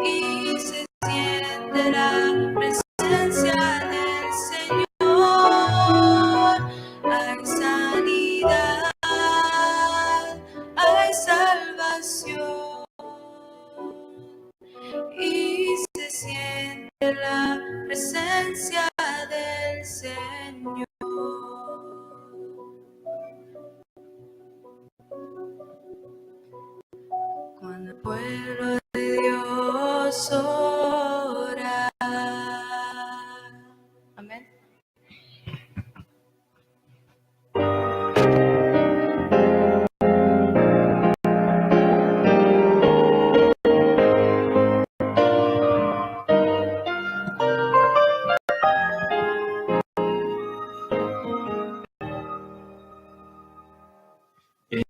y se siente la presencia del Señor. Hay sanidad, hay salvación y se siente la presencia del Señor. Cuando el pueblo de Dios ora. Amén.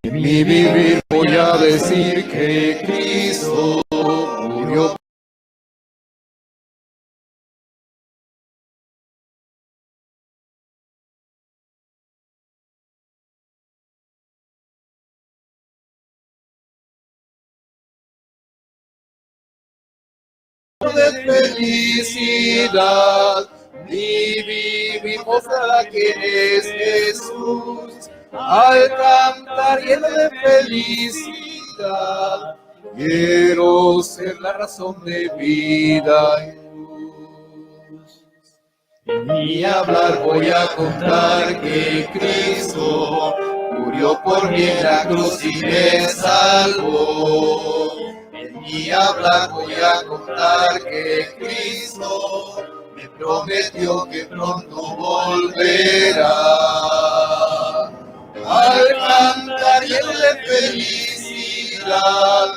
En mi vivir voy a decir que Cristo murió. De felicidad, mi vivir mostrará quién es Jesús. Al cantar lleno de felicidad, quiero ser la razón de vida y luz. En mi hablar voy a contar que Cristo murió por mí en la cruz y me salvó. En mi hablar voy a contar que Cristo me prometió que pronto volverá. Al cantar lleno de felicidad,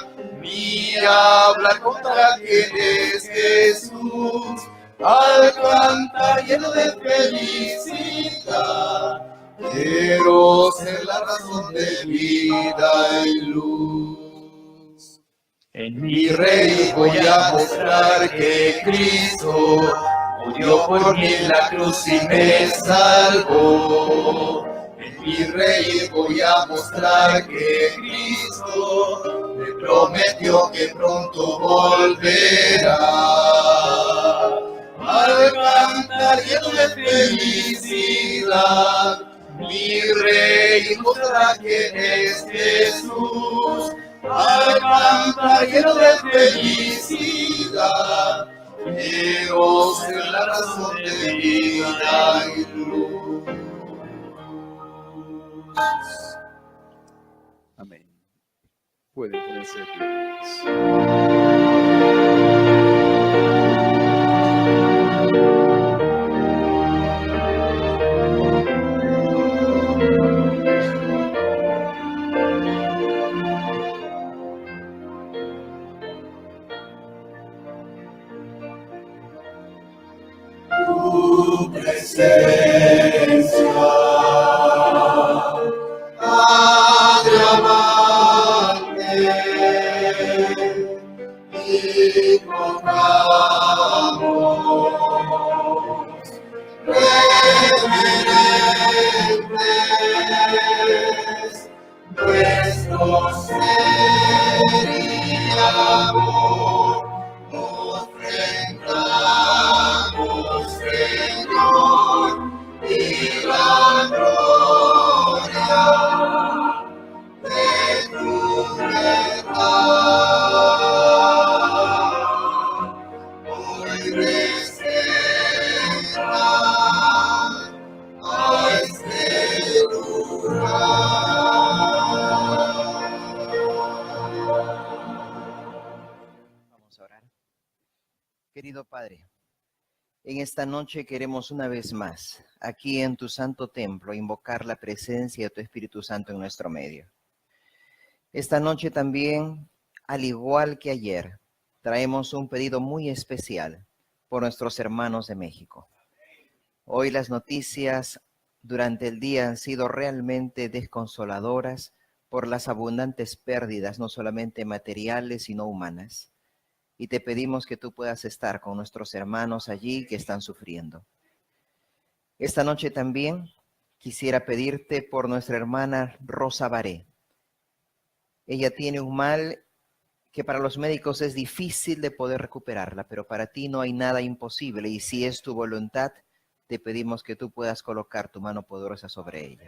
mi hablar contará quién es Jesús. Al cantar lleno de felicidad, quiero ser la razón de vida y luz. En mi rey voy a mostrar que Cristo murió por mí en la cruz y me salvó. En mi rey voy a mostrar que Cristo me prometió que pronto volverá. Al cantar lleno de felicidad, mi rey mostrará quién es Jesús. Al cantar lleno de felicidad, quiero ser la razón de vida y luz. Amén. Pueden ponerse de pie. Tu presencia, Padre amante, invocamos reverentes nuestro ser y amor, ofrendamos, Señor, y la gloria de tu verdad. Hoy descienda a este lugar. Vamos a orar. Querido Padre, en esta noche queremos una vez más, aquí en tu santo templo, invocar la presencia de tu Espíritu Santo en nuestro medio. Esta noche también, al igual que ayer, traemos un pedido muy especial por nuestros hermanos de México. Hoy las noticias durante el día han sido realmente desconsoladoras por las abundantes pérdidas, no solamente materiales, sino humanas. Y te pedimos que tú puedas estar con nuestros hermanos allí que están sufriendo. Esta noche también quisiera pedirte por nuestra hermana Rosa Baré. Ella tiene un mal que para los médicos es difícil de poder recuperarla, pero para ti no hay nada imposible, y si es tu voluntad, te pedimos que tú puedas colocar tu mano poderosa sobre ella.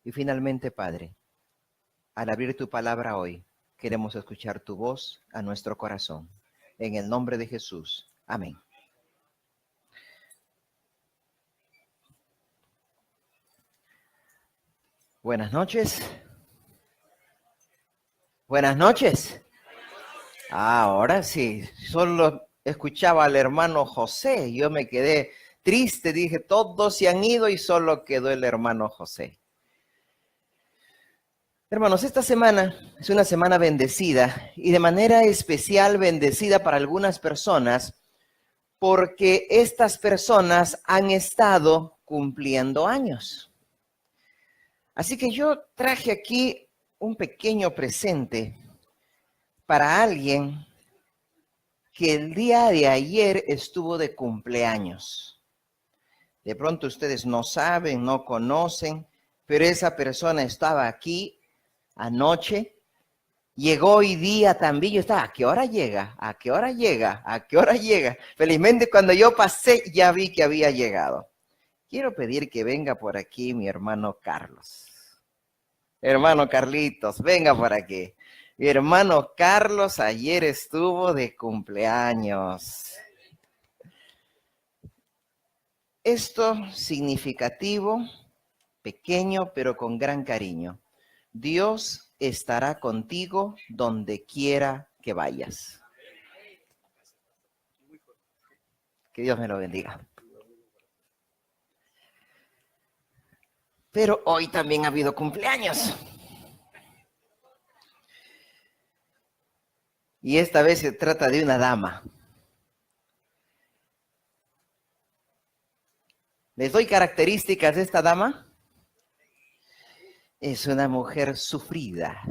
Y finalmente, Padre, al abrir tu palabra hoy, queremos escuchar tu voz a nuestro corazón. En el nombre de Jesús. Amén. Buenas noches. Buenas noches. Ahora sí, solo escuchaba al hermano José. Yo me quedé triste, dije, todos se han ido y solo quedó el hermano José. Hermanos, esta semana es una semana bendecida y de manera especial bendecida para algunas personas porque estas personas han estado cumpliendo años. Así que yo traje aquí un pequeño presente para alguien que el día de ayer estuvo de cumpleaños. De pronto ustedes no saben, no conocen, pero esa persona estaba aquí anoche, llegó hoy día también. Yo estaba, ¿a qué hora llega? ¿A qué hora llega? ¿A qué hora llega? Felizmente cuando yo pasé ya vi que había llegado. Quiero pedir que venga por aquí mi hermano Carlos. Hermano Carlitos, venga por aquí. Mi hermano Carlos ayer estuvo de cumpleaños. Esto significativo, pequeño, pero con gran cariño. Dios estará contigo donde quiera que vayas. Que Dios me lo bendiga. Pero hoy también ha habido cumpleaños. Y esta vez se trata de una dama. ¿Les doy características de esta dama? Es una mujer sufrida.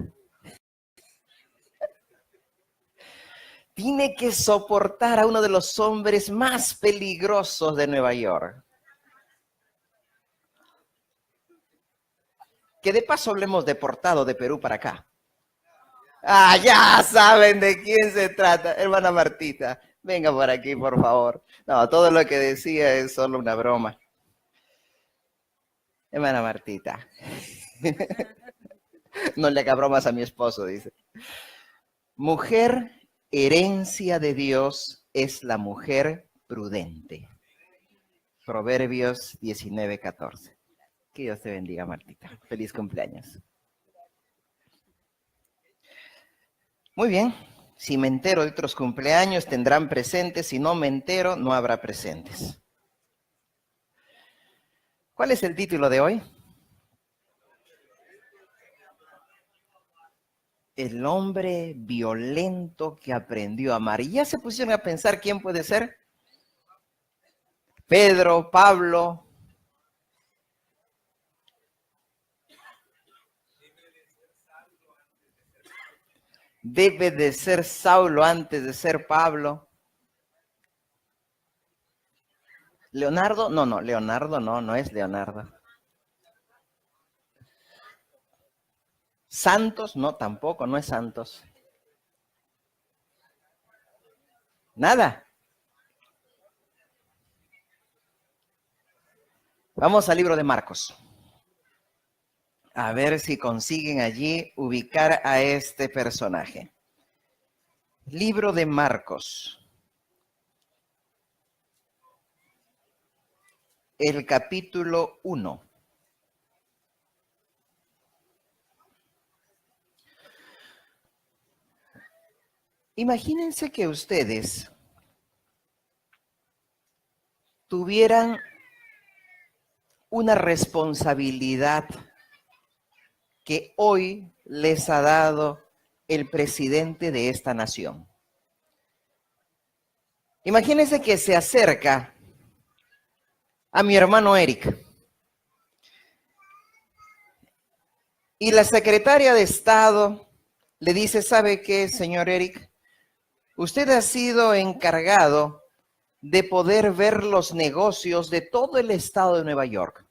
Tiene que soportar a uno de los hombres más peligrosos de Nueva York. Que de paso lo hemos deportado de Perú para acá. Ah, ya saben de quién se trata. Hermana Martita, venga por aquí, por favor. No, todo lo que decía es solo una broma. Hermana Martita. No le haga bromas a mi esposo, dice. Mujer, herencia de Dios es la mujer prudente. Proverbios 19:14. Que Dios te bendiga, Martita. Feliz cumpleaños. Muy bien. Si me entero de otros cumpleaños, tendrán presentes. Si no me entero, no habrá presentes. ¿Cuál es el título de hoy? El hombre violento que aprendió a amar. ¿Y ya se pusieron a pensar quién puede ser? Pedro, Pablo. Debe de ser Saulo antes de ser Pablo. ¿Leonardo? No, Leonardo no es Leonardo. ¿Santos? No, tampoco, no es Santos. Nada. Vamos al libro de Marcos. A ver si consiguen allí ubicar a este personaje. Libro de Marcos. El capítulo 1. Imagínense que ustedes tuvieran una responsabilidad que hoy les ha dado el presidente de esta nación. Imagínense que se acerca a mi hermano Eric y la secretaria de Estado le dice, ¿sabe qué, señor Eric? Usted ha sido encargado de poder ver los negocios de todo el estado de Nueva York.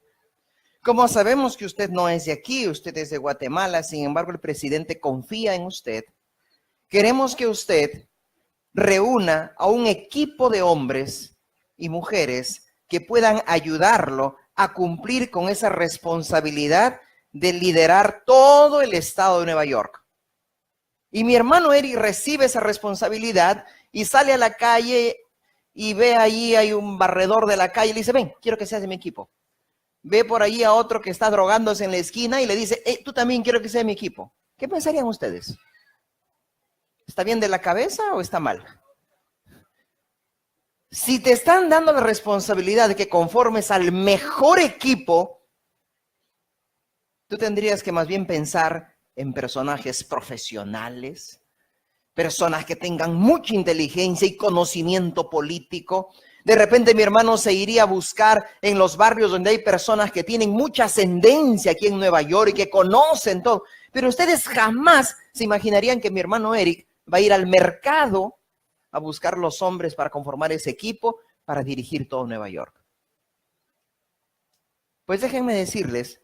Como sabemos que usted no es de aquí, usted es de Guatemala, sin embargo el presidente confía en usted queremos que usted reúna a un equipo de hombres y mujeres que puedan ayudarlo a cumplir con esa responsabilidad de liderar todo el estado de Nueva York. Y mi hermano Eric recibe esa responsabilidad y sale a la calle y ve allí, hay un barredor de la calle y le dice, ven, quiero que seas de mi equipo. Ve por allí a otro que está drogándose en la esquina y le dice, tú también quiero que seas de mi equipo. ¿Qué pensarían ustedes? ¿Está bien de la cabeza o está mal? Si te están dando la responsabilidad de que conformes al mejor equipo, tú tendrías que más bien pensar en personajes profesionales, personas que tengan mucha inteligencia y conocimiento político. De repente mi hermano se iría a buscar en los barrios donde hay personas que tienen mucha ascendencia aquí en Nueva York y que conocen todo. Pero ustedes jamás se imaginarían que mi hermano Eric va a ir al mercado a buscar los hombres para conformar ese equipo para dirigir todo Nueva York. Pues déjenme decirles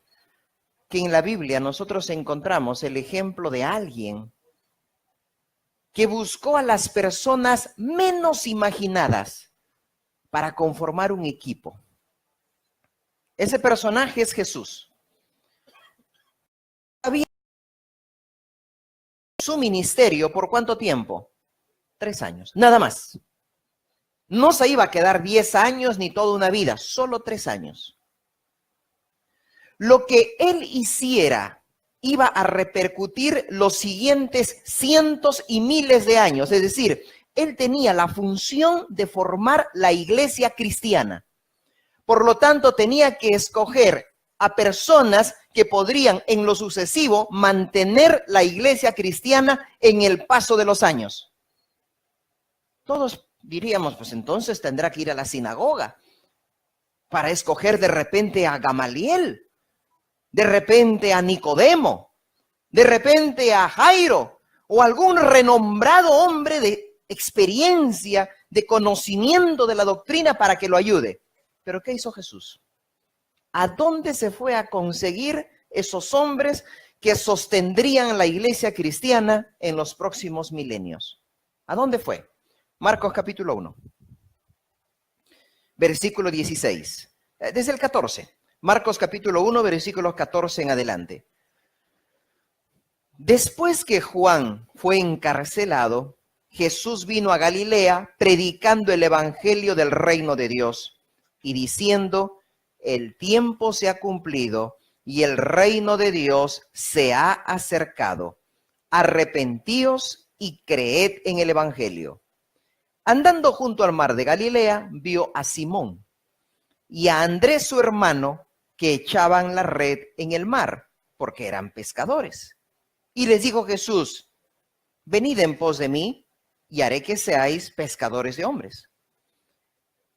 que en la Biblia nosotros encontramos el ejemplo de alguien que buscó a las personas menos imaginadas para conformar un equipo. Ese personaje es Jesús. Había su ministerio, ¿por cuánto tiempo? 3 años, nada más. No se iba a quedar 10 años ni toda una vida, solo 3 años. Lo que él hiciera iba a repercutir los siguientes cientos y miles de años. Es decir, él tenía la función de formar la iglesia cristiana. Por lo tanto, tenía que escoger a personas que podrían en lo sucesivo mantener la iglesia cristiana en el paso de los años. Todos diríamos, pues entonces tendrá que ir a la sinagoga para escoger de repente a Gamaliel, de repente a Nicodemo, de repente a Jairo o algún renombrado hombre de experiencia, de conocimiento de la doctrina para que lo ayude. ¿Pero qué hizo Jesús? ¿A dónde se fue a conseguir esos hombres que sostendrían la iglesia cristiana en los próximos milenios? ¿A dónde fue? Marcos capítulo 1, versículo 16, desde el 14. Marcos capítulo 1, versículos 14 en adelante. Después que Juan fue encarcelado, Jesús vino a Galilea predicando el evangelio del reino de Dios y diciendo, el tiempo se ha cumplido y el reino de Dios se ha acercado. Arrepentíos y creed en el evangelio. Andando junto al mar de Galilea, vio a Simón y a Andrés su hermano que echaban la red en el mar, porque eran pescadores. Y les dijo Jesús, venid en pos de mí y haré que seáis pescadores de hombres.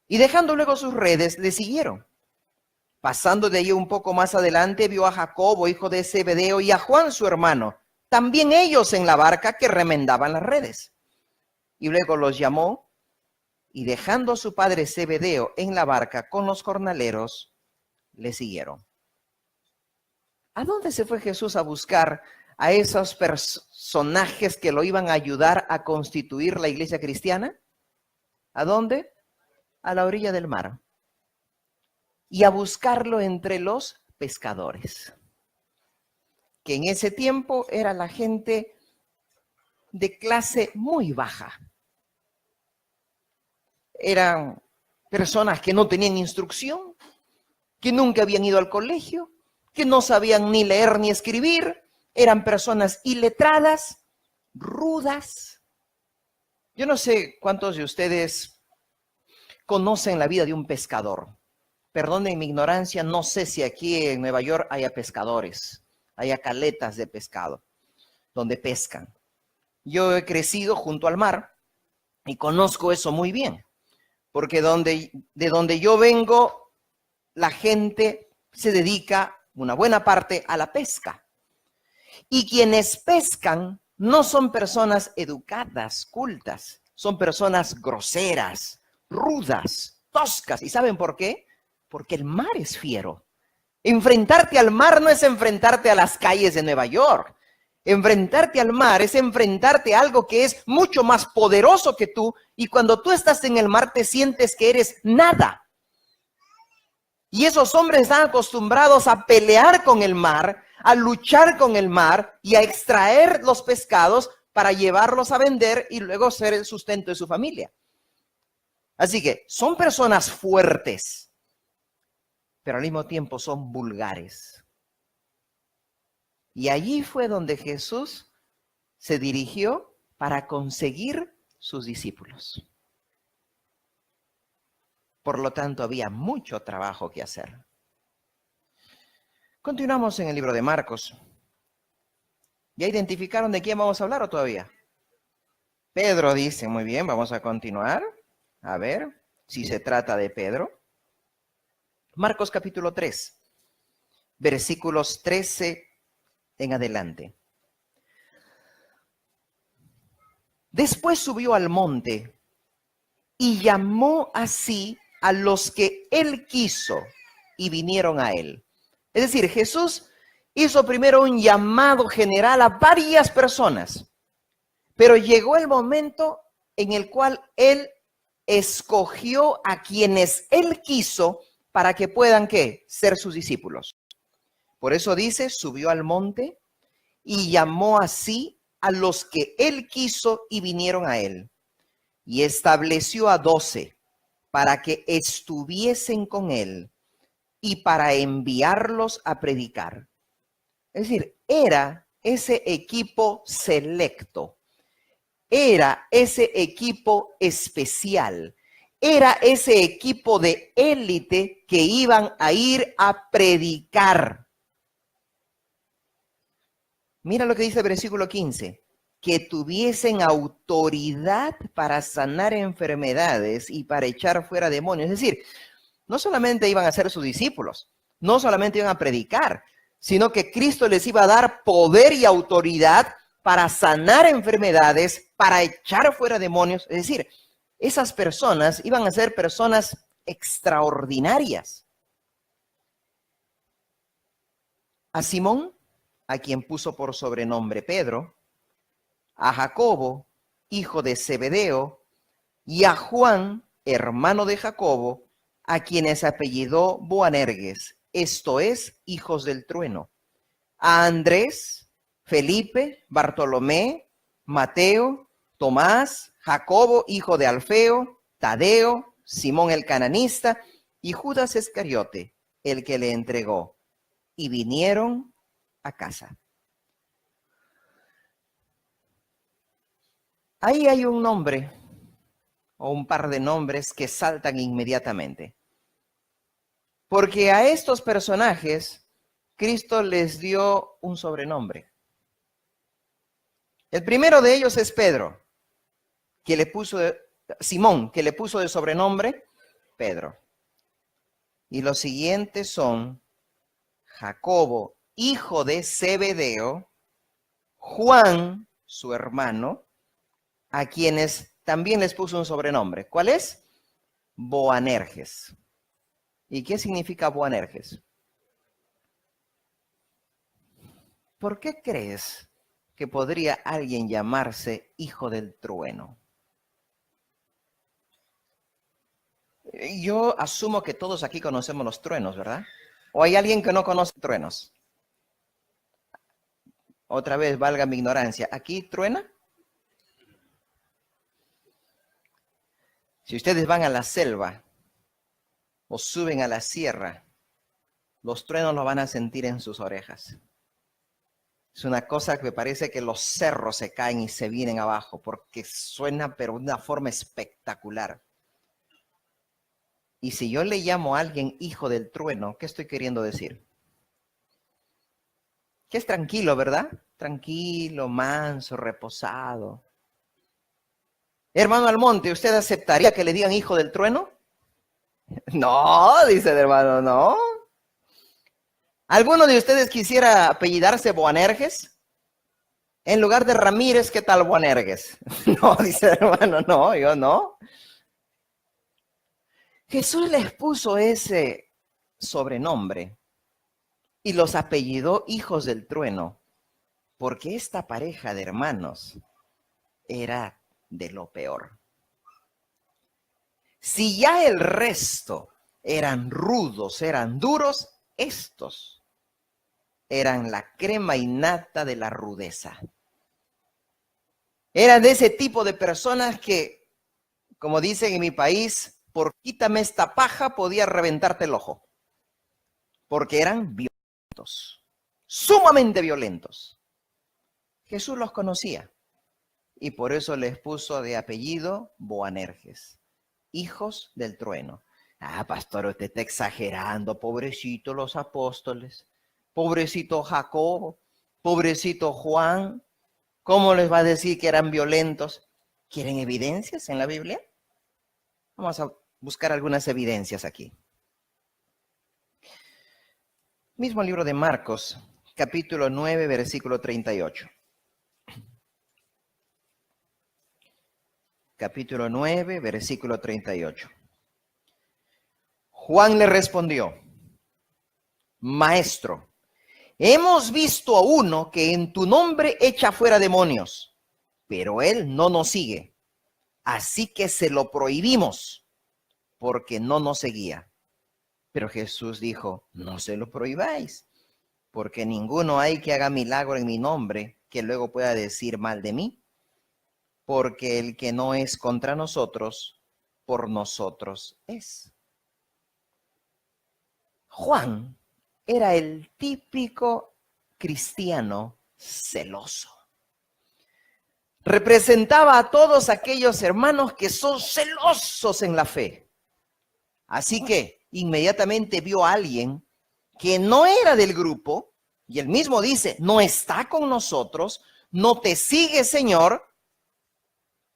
Y dejando luego sus redes, le siguieron. Pasando de allí un poco más adelante, vio a Jacobo, hijo de Zebedeo, y a Juan su hermano, también ellos en la barca que remendaban las redes. Y luego los llamó, y dejando a su padre Zebedeo en la barca con los jornaleros, le siguieron. ¿A dónde se fue Jesús a buscar a esos personajes que lo iban a ayudar a constituir la iglesia cristiana? ¿A dónde? A la orilla del mar. Y a buscarlo entre los pescadores, que en ese tiempo era la gente de clase muy baja. Eran personas que no tenían instrucción, que nunca habían ido al colegio, que no sabían ni leer ni escribir. Eran personas iletradas, rudas. Yo no sé cuántos de ustedes conocen la vida de un pescador. Perdonen mi ignorancia, no sé si aquí en Nueva York haya pescadores, haya caletas de pescado donde pescan. Yo he crecido junto al mar y conozco eso muy bien, porque de donde yo vengo, la gente se dedica una buena parte a la pesca. Y quienes pescan no son personas educadas, cultas, son personas groseras, rudas, toscas. ¿Y saben por qué? Porque el mar es fiero. Enfrentarte al mar no es enfrentarte a las calles de Nueva York. Enfrentarte al mar es enfrentarte a algo que es mucho más poderoso que tú, y cuando tú estás en el mar te sientes que eres nada. Y esos hombres están acostumbrados a pelear con el mar, a luchar con el mar y a extraer los pescados para llevarlos a vender y luego ser el sustento de su familia. Así que son personas fuertes, pero al mismo tiempo son vulgares. Y allí fue donde Jesús se dirigió para conseguir sus discípulos. Por lo tanto, había mucho trabajo que hacer. Continuamos en el libro de Marcos. ¿Ya identificaron de quién vamos a hablar o todavía? Pedro dice, muy bien, vamos a continuar. A ver si se trata de Pedro. Marcos capítulo 3, versículos 13 en adelante. Después subió al monte y llamó así a los que él quiso y vinieron a él. Es decir, Jesús hizo primero un llamado general a varias personas, pero llegó el momento en el cual él escogió a quienes él quiso para que puedan, ¿qué? Ser sus discípulos. Por eso dice, subió al monte y llamó así a los que él quiso y vinieron a él. Y estableció a 12 para que estuviesen con él y para enviarlos a predicar. Es decir, era ese equipo selecto, era ese equipo especial, era ese equipo de élite que iban a ir a predicar. Mira lo que dice el versículo 15, que tuviesen autoridad para sanar enfermedades y para echar fuera demonios. Es decir, no solamente iban a ser sus discípulos, no solamente iban a predicar, sino que Cristo les iba a dar poder y autoridad para sanar enfermedades, para echar fuera demonios. Es decir, esas personas iban a ser personas extraordinarias. A Simón, a quien puso por sobrenombre Pedro, a Jacobo, hijo de Zebedeo, y a Juan, hermano de Jacobo, a quienes apellidó Boanerges, esto es, hijos del trueno, a Andrés, Felipe, Bartolomé, Mateo, Tomás, Jacobo, hijo de Alfeo, Tadeo, Simón el cananista y Judas Iscariote, el que le entregó, y vinieron a casa. Ahí hay un nombre o un par de nombres que saltan inmediatamente. Porque a estos personajes Cristo les dio un sobrenombre. El primero de ellos es Pedro, que le puso Simón, que le puso de sobrenombre Pedro. Y los siguientes son Jacobo, hijo de Zebedeo, Juan, su hermano, a quienes también les puso un sobrenombre. ¿Cuál es? Boanerges. ¿Y qué significa Boanerges? ¿Por qué crees que podría alguien llamarse hijo del trueno? Yo asumo que todos aquí conocemos los truenos, ¿verdad? ¿O hay alguien que no conoce truenos? Otra vez, valga mi ignorancia. ¿Aquí truena? Si ustedes van a la selva o suben a la sierra, los truenos los van a sentir en sus orejas. Es una cosa que me parece que los cerros se caen y se vienen abajo porque suena pero de una forma espectacular. Y si yo le llamo a alguien hijo del trueno, ¿qué estoy queriendo decir? Que es tranquilo, ¿verdad? Tranquilo, manso, reposado. Hermano Almonte, ¿usted aceptaría que le digan hijo del trueno? No, dice el hermano, no. ¿Alguno de ustedes quisiera apellidarse Boanerges? En lugar de Ramírez, ¿qué tal Boanerges? No, dice el hermano, no, yo no. Jesús les puso ese sobrenombre y los apellidó hijos del trueno porque esta pareja de hermanos era de lo peor. Si ya el resto eran rudos, eran duros, estos eran la crema innata de la rudeza. Eran de ese tipo de personas que, como dicen en mi país, por quítame esta paja podía reventarte el ojo. Porque eran violentos, sumamente violentos. Jesús los conocía y por eso les puso de apellido Boanerges, hijos del trueno. Ah, pastor, usted está exagerando, pobrecito los apóstoles, pobrecito Jacobo, pobrecito Juan. ¿Cómo les va a decir que eran violentos? ¿Quieren evidencias en la Biblia? Vamos a buscar algunas evidencias aquí. Mismo libro de Marcos, capítulo 9, versículo 38. Capítulo 9, versículo 38. Juan le respondió: Maestro, hemos visto a uno que en tu nombre echa fuera demonios, pero él no nos sigue. Así que se lo prohibimos, porque no nos seguía. Pero Jesús dijo: no se lo prohibáis, porque ninguno hay que haga milagro en mi nombre que luego pueda decir mal de mí. Porque el que no es contra nosotros, por nosotros es. Juan era el típico cristiano celoso. Representaba a todos aquellos hermanos que son celosos en la fe. Así que inmediatamente vio a alguien que no era del grupo, y él mismo dice: no está con nosotros, no te sigue, Señor,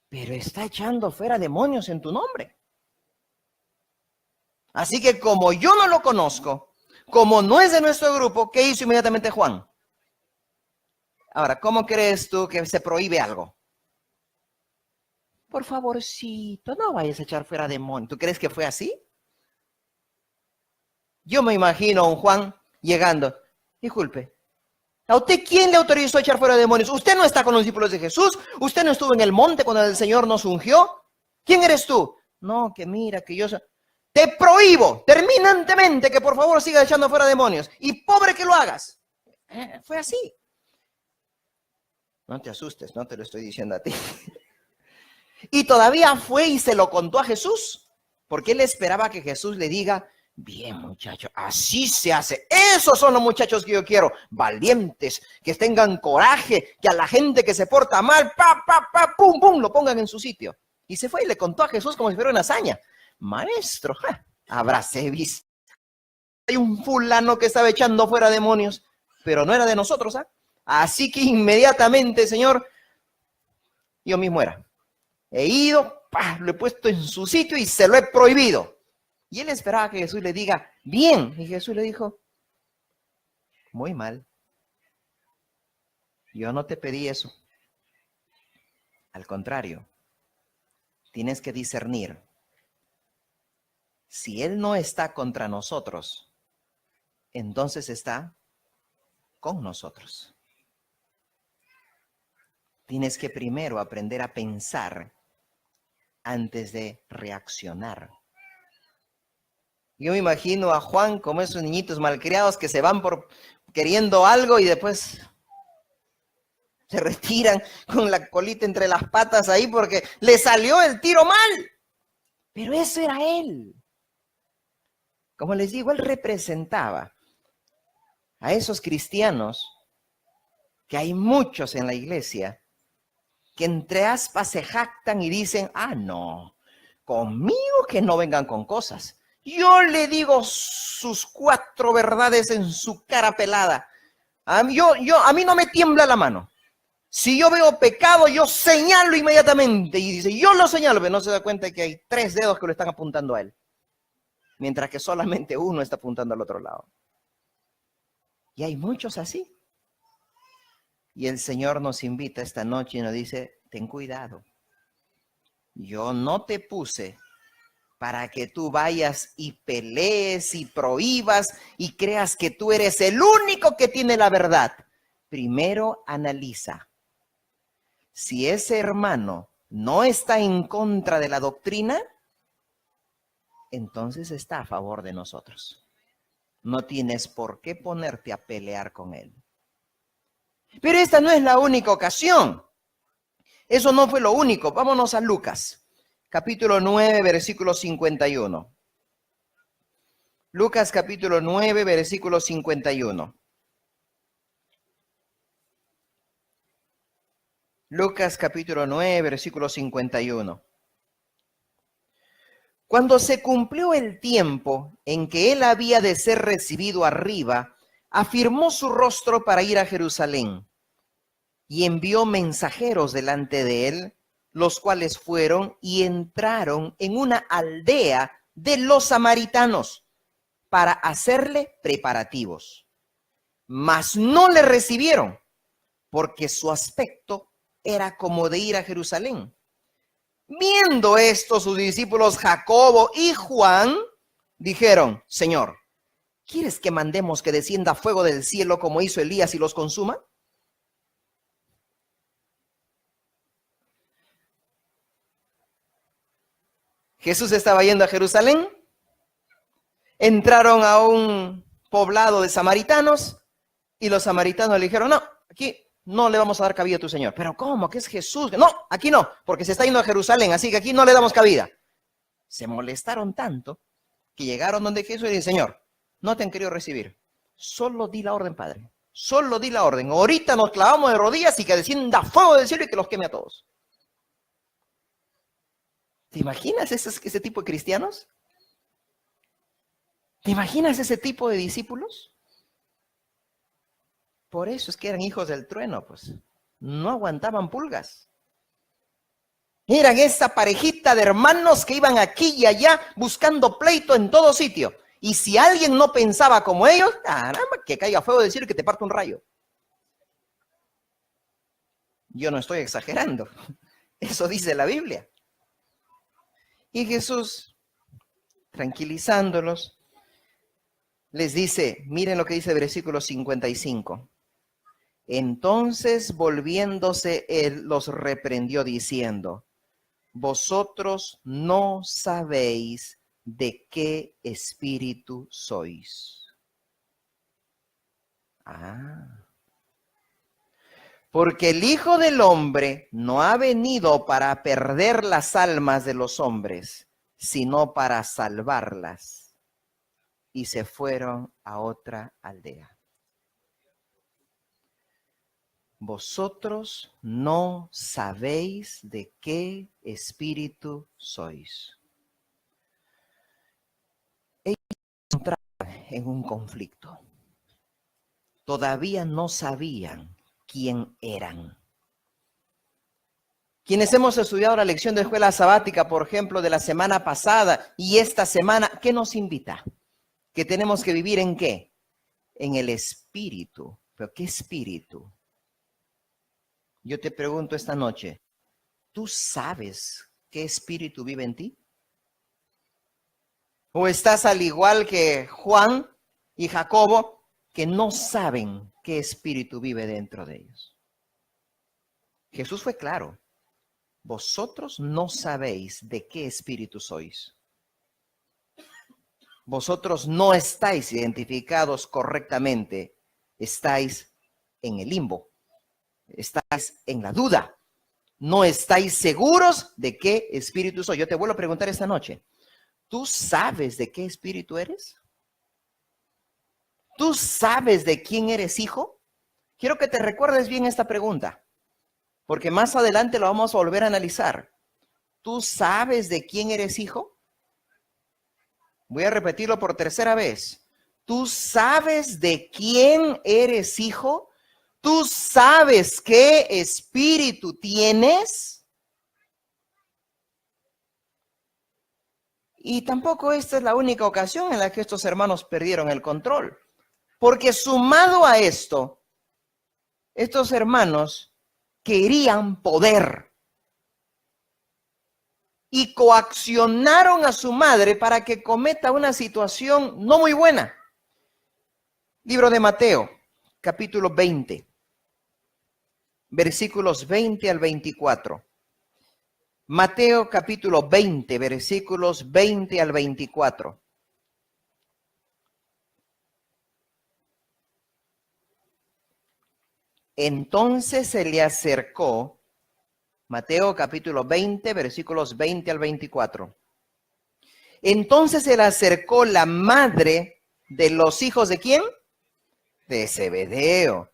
pero está echando fuera demonios en tu nombre. Así que como yo no lo conozco, como no es de nuestro grupo, ¿qué hizo inmediatamente Juan? Ahora, ¿cómo crees tú que se prohíbe algo? Por favorcito, no vayas a echar fuera demonios. ¿Tú crees que fue así? Yo me imagino a un Juan llegando: disculpe, ¿a usted quién le autorizó a echar fuera demonios? ¿Usted no está con los discípulos de Jesús? ¿Usted no estuvo en el monte cuando el Señor nos ungió? ¿Quién eres tú? No, que mira, que yo... Te prohíbo terminantemente que por favor sigas echando fuera demonios. Y pobre que lo hagas. Fue así. No te asustes, no te lo estoy diciendo a ti. Y todavía fue y se lo contó a Jesús, porque él esperaba que Jesús le diga: bien, muchachos, así se hace. Esos son los muchachos que yo quiero, valientes, que tengan coraje, que a la gente que se porta mal, pum, pum, lo pongan en su sitio. Y se fue y le contó a Jesús como si fuera una hazaña. Maestro, habráse visto. Hay un fulano que estaba echando fuera demonios, pero no era de nosotros, ¿ah? Así que inmediatamente, Señor, yo mismo era. He ido, lo he puesto en su sitio y se lo he prohibido. Y él esperaba que Jesús le diga: bien. Y Jesús le dijo: muy mal. Yo no te pedí eso. Al contrario, tienes que discernir. Si él no está contra nosotros, entonces está con nosotros. Tienes que primero aprender a pensar antes de reaccionar. Yo me imagino a Juan como esos niñitos malcriados que se van por queriendo algo y después se retiran con la colita entre las patas ahí porque le salió el tiro mal. Pero eso era él. Como les digo, él representaba a esos cristianos, que hay muchos en la iglesia, que entre aspas se jactan y dicen: no, conmigo que no vengan con cosas. Yo le digo sus 4 verdades en su cara pelada. A mí no me tiembla la mano. Si yo veo pecado, yo señalo inmediatamente. Y dice: yo lo señalo, pero no se da cuenta de que hay 3 dedos que lo están apuntando a él. Mientras que solamente uno está apuntando al otro lado. Y hay muchos así. Y el Señor nos invita esta noche y nos dice: ten cuidado. Yo no te puse para que tú vayas y pelees y prohíbas y creas que tú eres el único que tiene la verdad. primero analiza. Si ese hermano no está en contra de la doctrina, entonces está a favor de nosotros. No tienes por qué ponerte a pelear con él. Pero esta no es la única ocasión. Eso no fue lo único. Vámonos a Lucas, capítulo 9, versículo 51. Lucas, capítulo 9, versículo 51. Lucas, capítulo 9, versículo 51. Cuando se cumplió el tiempo en que él había de ser recibido arriba, afirmó su rostro para ir a Jerusalén y envió mensajeros delante de él, los cuales fueron y entraron en una aldea de los samaritanos para hacerle preparativos. Mas no le recibieron, porque su aspecto era como de ir a Jerusalén. Viendo esto, sus discípulos Jacobo y Juan dijeron: Señor, ¿quieres que mandemos que descienda fuego del cielo como hizo Elías y los consuma? Jesús estaba yendo a Jerusalén. Entraron a un poblado de samaritanos y los samaritanos le dijeron: no, aquí no le vamos a dar cabida a tu Señor. ¿Pero cómo? ¿Que es Jesús? No, aquí no, porque se está yendo a Jerusalén, así que aquí no le damos cabida. Se molestaron tanto que llegaron donde Jesús y dice: Señor, no te han querido recibir. Solo di la orden, Padre. Solo di la orden. Ahorita nos clavamos de rodillas y que descienda fuego del cielo y que los queme a todos. ¿Te imaginas ese tipo de cristianos? ¿Te imaginas ese tipo de discípulos? Por eso es que eran hijos del trueno, pues. No aguantaban pulgas. Eran esa parejita de hermanos que iban aquí y allá buscando pleito en todo sitio. Y si alguien no pensaba como ellos, caramba, que caiga fuego del cielo y que te parta un rayo. Yo no estoy exagerando. Eso dice la Biblia. Y Jesús, tranquilizándolos, les dice, miren lo que dice el versículo 55. Entonces, volviéndose él, los reprendió diciendo: vosotros no sabéis de qué espíritu sois. Porque el Hijo del Hombre no ha venido para perder las almas de los hombres, sino para salvarlas. Y se fueron a otra aldea. Vosotros no sabéis de qué espíritu sois. Ellos se encontraban en un conflicto. Todavía no sabían quién eran. Quienes hemos estudiado la lección de escuela sabática, por ejemplo, de la semana pasada y esta semana, ¿qué nos invita? Que tenemos que vivir ¿en qué? En el espíritu. ¿Pero qué espíritu? Yo te pregunto esta noche, ¿tú sabes qué espíritu vive en ti? ¿O estás al igual que Juan y Jacobo, que no saben qué espíritu vive dentro de ellos? Jesús fue claro. Vosotros no sabéis de qué espíritu sois. Vosotros no estáis identificados correctamente. Estáis en el limbo. Estáis en la duda. No estáis seguros de qué espíritu soy. Yo te vuelvo a preguntar esta noche. ¿Tú sabes de qué espíritu eres? ¿Tú sabes de quién eres hijo? Quiero que te recuerdes bien esta pregunta, porque más adelante lo vamos a volver a analizar. ¿Tú sabes de quién eres hijo? Voy a repetirlo por tercera vez. ¿Tú sabes de quién eres hijo? ¿Tú sabes qué espíritu tienes? Y tampoco esta es la única ocasión en la que estos hermanos perdieron el control. Porque sumado a esto, estos hermanos querían poder. Y coaccionaron a su madre para que cometa una situación no muy buena. Libro de Mateo, capítulo 20. versículos 20 al 24. Mateo capítulo 20, versículos 20 al 24. Entonces se le acercó, Mateo capítulo 20, versículos 20 al 24. Entonces se le acercó la madre de los hijos ¿de quién? De Zebedeo,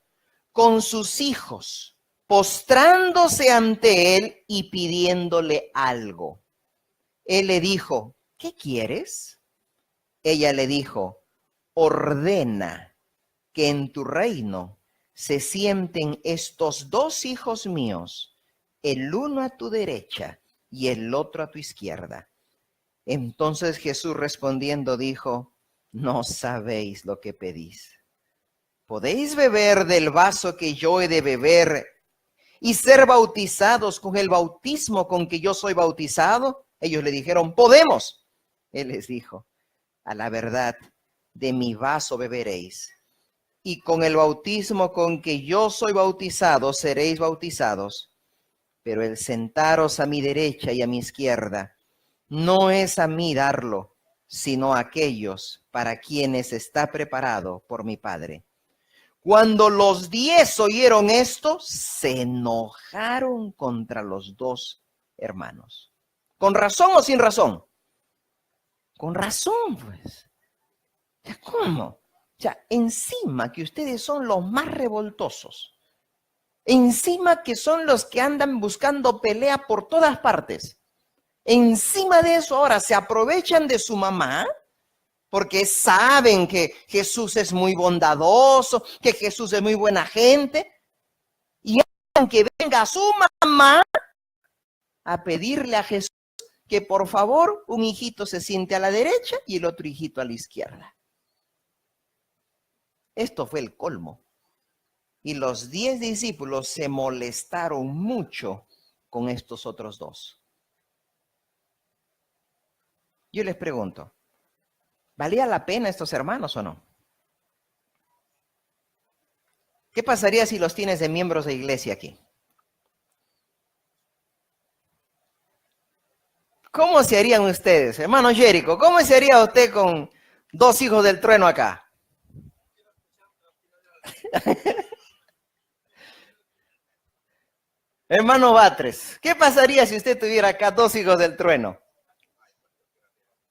con sus hijos, postrándose ante él y pidiéndole algo. Él le dijo, ¿qué quieres? Ella le dijo, ordena que en tu reino se sienten estos dos hijos míos, el uno a tu derecha y el otro a tu izquierda. Entonces Jesús respondiendo dijo, no sabéis lo que pedís. ¿Podéis beber del vaso que yo he de beber y ser bautizados con el bautismo con que yo soy bautizado? Ellos le dijeron, podemos. Él les dijo, a la verdad, de mi vaso beberéis, y con el bautismo con que yo soy bautizado seréis bautizados. Pero el sentaros a mi derecha y a mi izquierda no es a mí darlo, sino a aquellos para quienes está preparado por mi Padre. Cuando los 10 oyeron esto, se enojaron contra los dos hermanos. ¿Con razón o sin razón? Con razón, pues. ¿Cómo? O sea, encima que ustedes son los más revoltosos, encima que son los que andan buscando pelea por todas partes, encima de eso ahora se aprovechan de su mamá, porque saben que Jesús es muy bondadoso, que Jesús es muy buena gente, y hacen que venga su mamá a pedirle a Jesús que por favor un hijito se siente a la derecha y el otro hijito a la izquierda. Esto fue el colmo. Y los 10 discípulos se molestaron mucho con estos otros dos. Yo les pregunto, ¿valía la pena estos hermanos o no? ¿Qué pasaría si los tienes de miembros de iglesia aquí? ¿Cómo se harían ustedes, hermano Jerico? ¿Cómo se haría usted con dos hijos del trueno acá? Hermano Batres, ¿qué pasaría si usted tuviera acá dos hijos del trueno?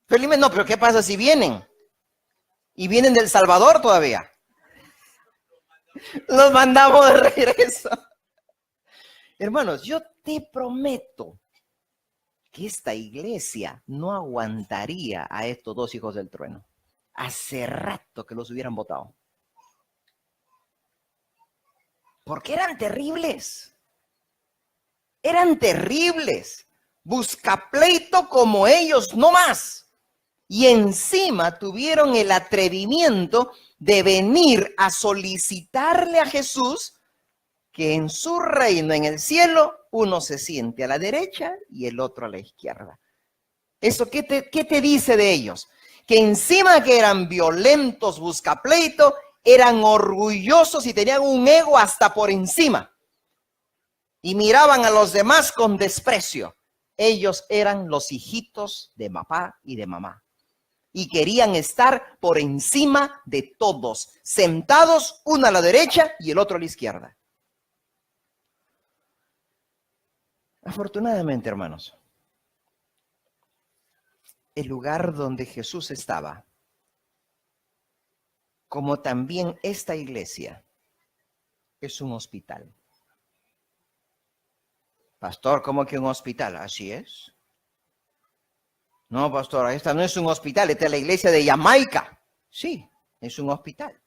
Felizmente no, pero ¿qué pasa si vienen? Y vienen del Salvador todavía. Los mandamos de regreso. Hermanos, yo te prometo que esta iglesia no aguantaría a estos dos hijos del trueno. Hace rato que los hubieran votado. Porque eran terribles. Eran terribles. Buscapleito como ellos, no más. Y encima tuvieron el atrevimiento de venir a solicitarle a Jesús que en su reino en el cielo uno se siente a la derecha y el otro a la izquierda. ¿Eso qué te dice de ellos? Que encima que eran violentos, buscapleito, eran orgullosos y tenían un ego hasta por encima. Y miraban a los demás con desprecio. Ellos eran los hijitos de papá y de mamá. Y querían estar por encima de todos, sentados uno a la derecha y el otro a la izquierda. Afortunadamente, hermanos, el lugar donde Jesús estaba, como también esta iglesia, es un hospital. Pastor, ¿cómo que un hospital? Así es. No, pastor, esta no es un hospital, esta es la iglesia de Jamaica. Sí, es un hospital.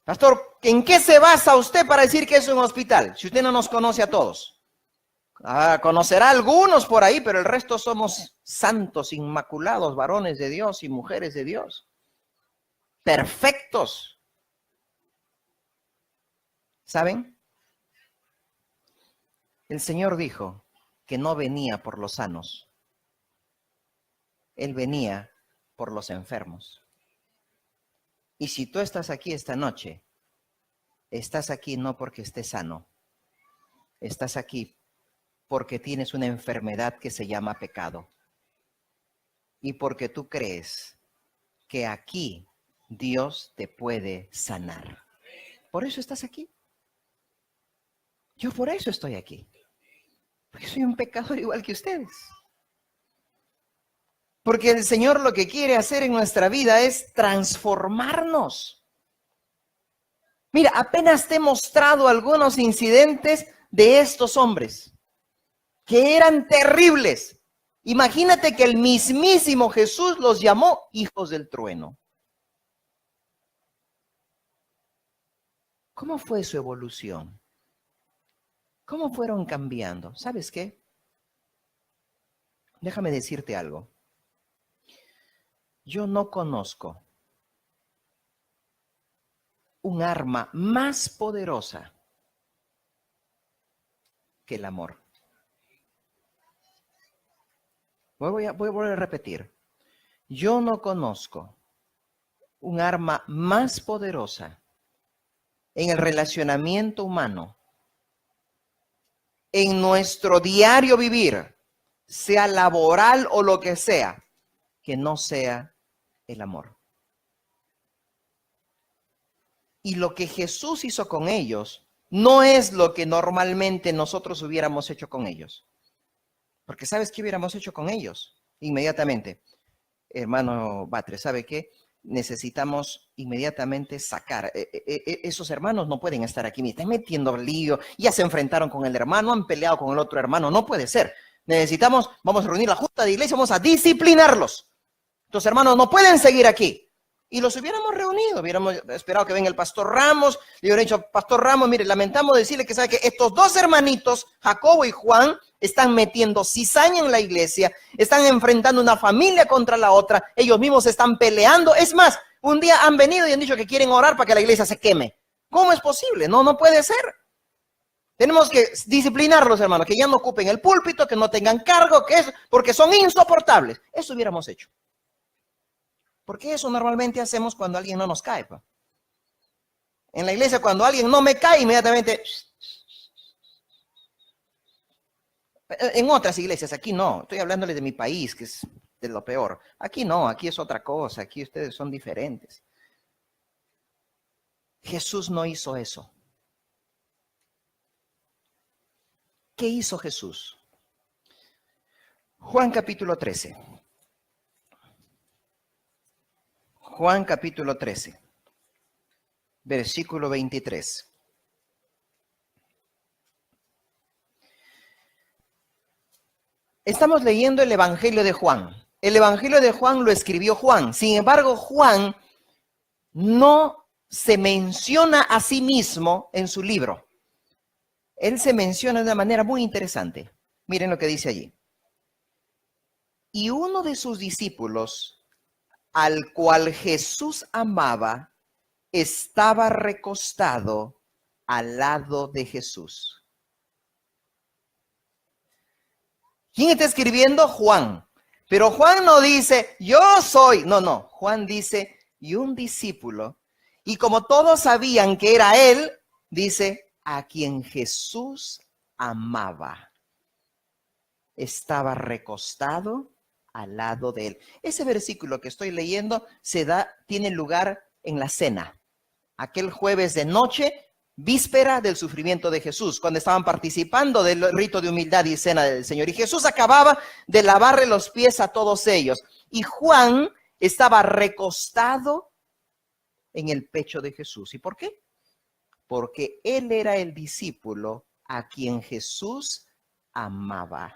Pastor, ¿en qué se basa usted para decir que es un hospital? Si usted no nos conoce a todos. Conocerá a algunos por ahí, pero el resto somos santos, inmaculados, varones de Dios y mujeres de Dios. Perfectos. ¿Saben? El Señor dijo que no venía por los sanos. Él venía por los enfermos. Y si tú estás aquí esta noche Estás aquí no porque estés sano. Estás aquí porque tienes una enfermedad que se llama pecado. Y porque tú crees que aquí Dios te puede sanar. Por eso estás aquí. Yo por eso estoy aquí. Porque soy un pecador igual que ustedes. Porque el Señor lo que quiere hacer en nuestra vida es transformarnos. Mira, apenas te he mostrado algunos incidentes de estos hombres que eran terribles. Imagínate que el mismísimo Jesús los llamó hijos del trueno. ¿Cómo fue su evolución? ¿Cómo fueron cambiando? ¿Sabes qué? Déjame decirte algo. Yo no conozco un arma más poderosa que el amor. Voy a volver a repetir. Yo no conozco un arma más poderosa en el relacionamiento humano, en nuestro diario vivir, sea laboral o lo que sea, que no sea el amor. Y lo que Jesús hizo con ellos no es lo que normalmente nosotros hubiéramos hecho con ellos. Porque ¿sabes qué hubiéramos hecho con ellos? Inmediatamente. Hermano Batre, ¿sabe qué? Necesitamos inmediatamente sacar. Esos hermanos no pueden estar aquí. Me están metiendo lío. Ya se enfrentaron con el hermano, han peleado con el otro hermano. No puede ser. Vamos a reunir la junta de iglesia, vamos a disciplinarlos. Estos hermanos no pueden seguir aquí. Y los hubiéramos reunido, hubiéramos esperado que venga el pastor Ramos, le hubiera dicho, pastor Ramos, mire, lamentamos decirle que sabe que estos dos hermanitos, Jacobo y Juan, están metiendo cizaña en la iglesia, están enfrentando una familia contra la otra, ellos mismos están peleando. Es más, un día han venido y han dicho que quieren orar para que la iglesia se queme. ¿Cómo es posible? No puede ser. Tenemos que disciplinarlos, hermanos, que ya no ocupen el púlpito, que no tengan cargo, porque son insoportables. Eso hubiéramos hecho. Porque eso normalmente hacemos cuando alguien no nos cae. Pa. En la iglesia, cuando alguien no me cae, inmediatamente... En otras iglesias, aquí no. Estoy hablándoles de mi país, que es de lo peor. Aquí no, aquí es otra cosa. Aquí ustedes son diferentes. Jesús no hizo eso. ¿Qué hizo Jesús? Juan capítulo 13. Juan capítulo 13, versículo 23. Estamos leyendo el Evangelio de Juan. El Evangelio de Juan lo escribió Juan. Sin embargo, Juan no se menciona a sí mismo en su libro. Él se menciona de una manera muy interesante. Miren lo que dice allí. Y uno de sus discípulos, al cual Jesús amaba, estaba recostado al lado de Jesús. ¿Quién está escribiendo? Juan. Pero Juan no dice, yo soy. No. Juan dice, y un discípulo. Y como todos sabían que era él, dice, a quien Jesús amaba. Estaba recostado al lado de él. Ese versículo que estoy leyendo tiene lugar en la cena. Aquel jueves de noche, víspera del sufrimiento de Jesús, cuando estaban participando del rito de humildad y cena del Señor. Y Jesús acababa de lavarle los pies a todos ellos. Y Juan estaba recostado en el pecho de Jesús. ¿Y por qué? Porque él era el discípulo a quien Jesús amaba.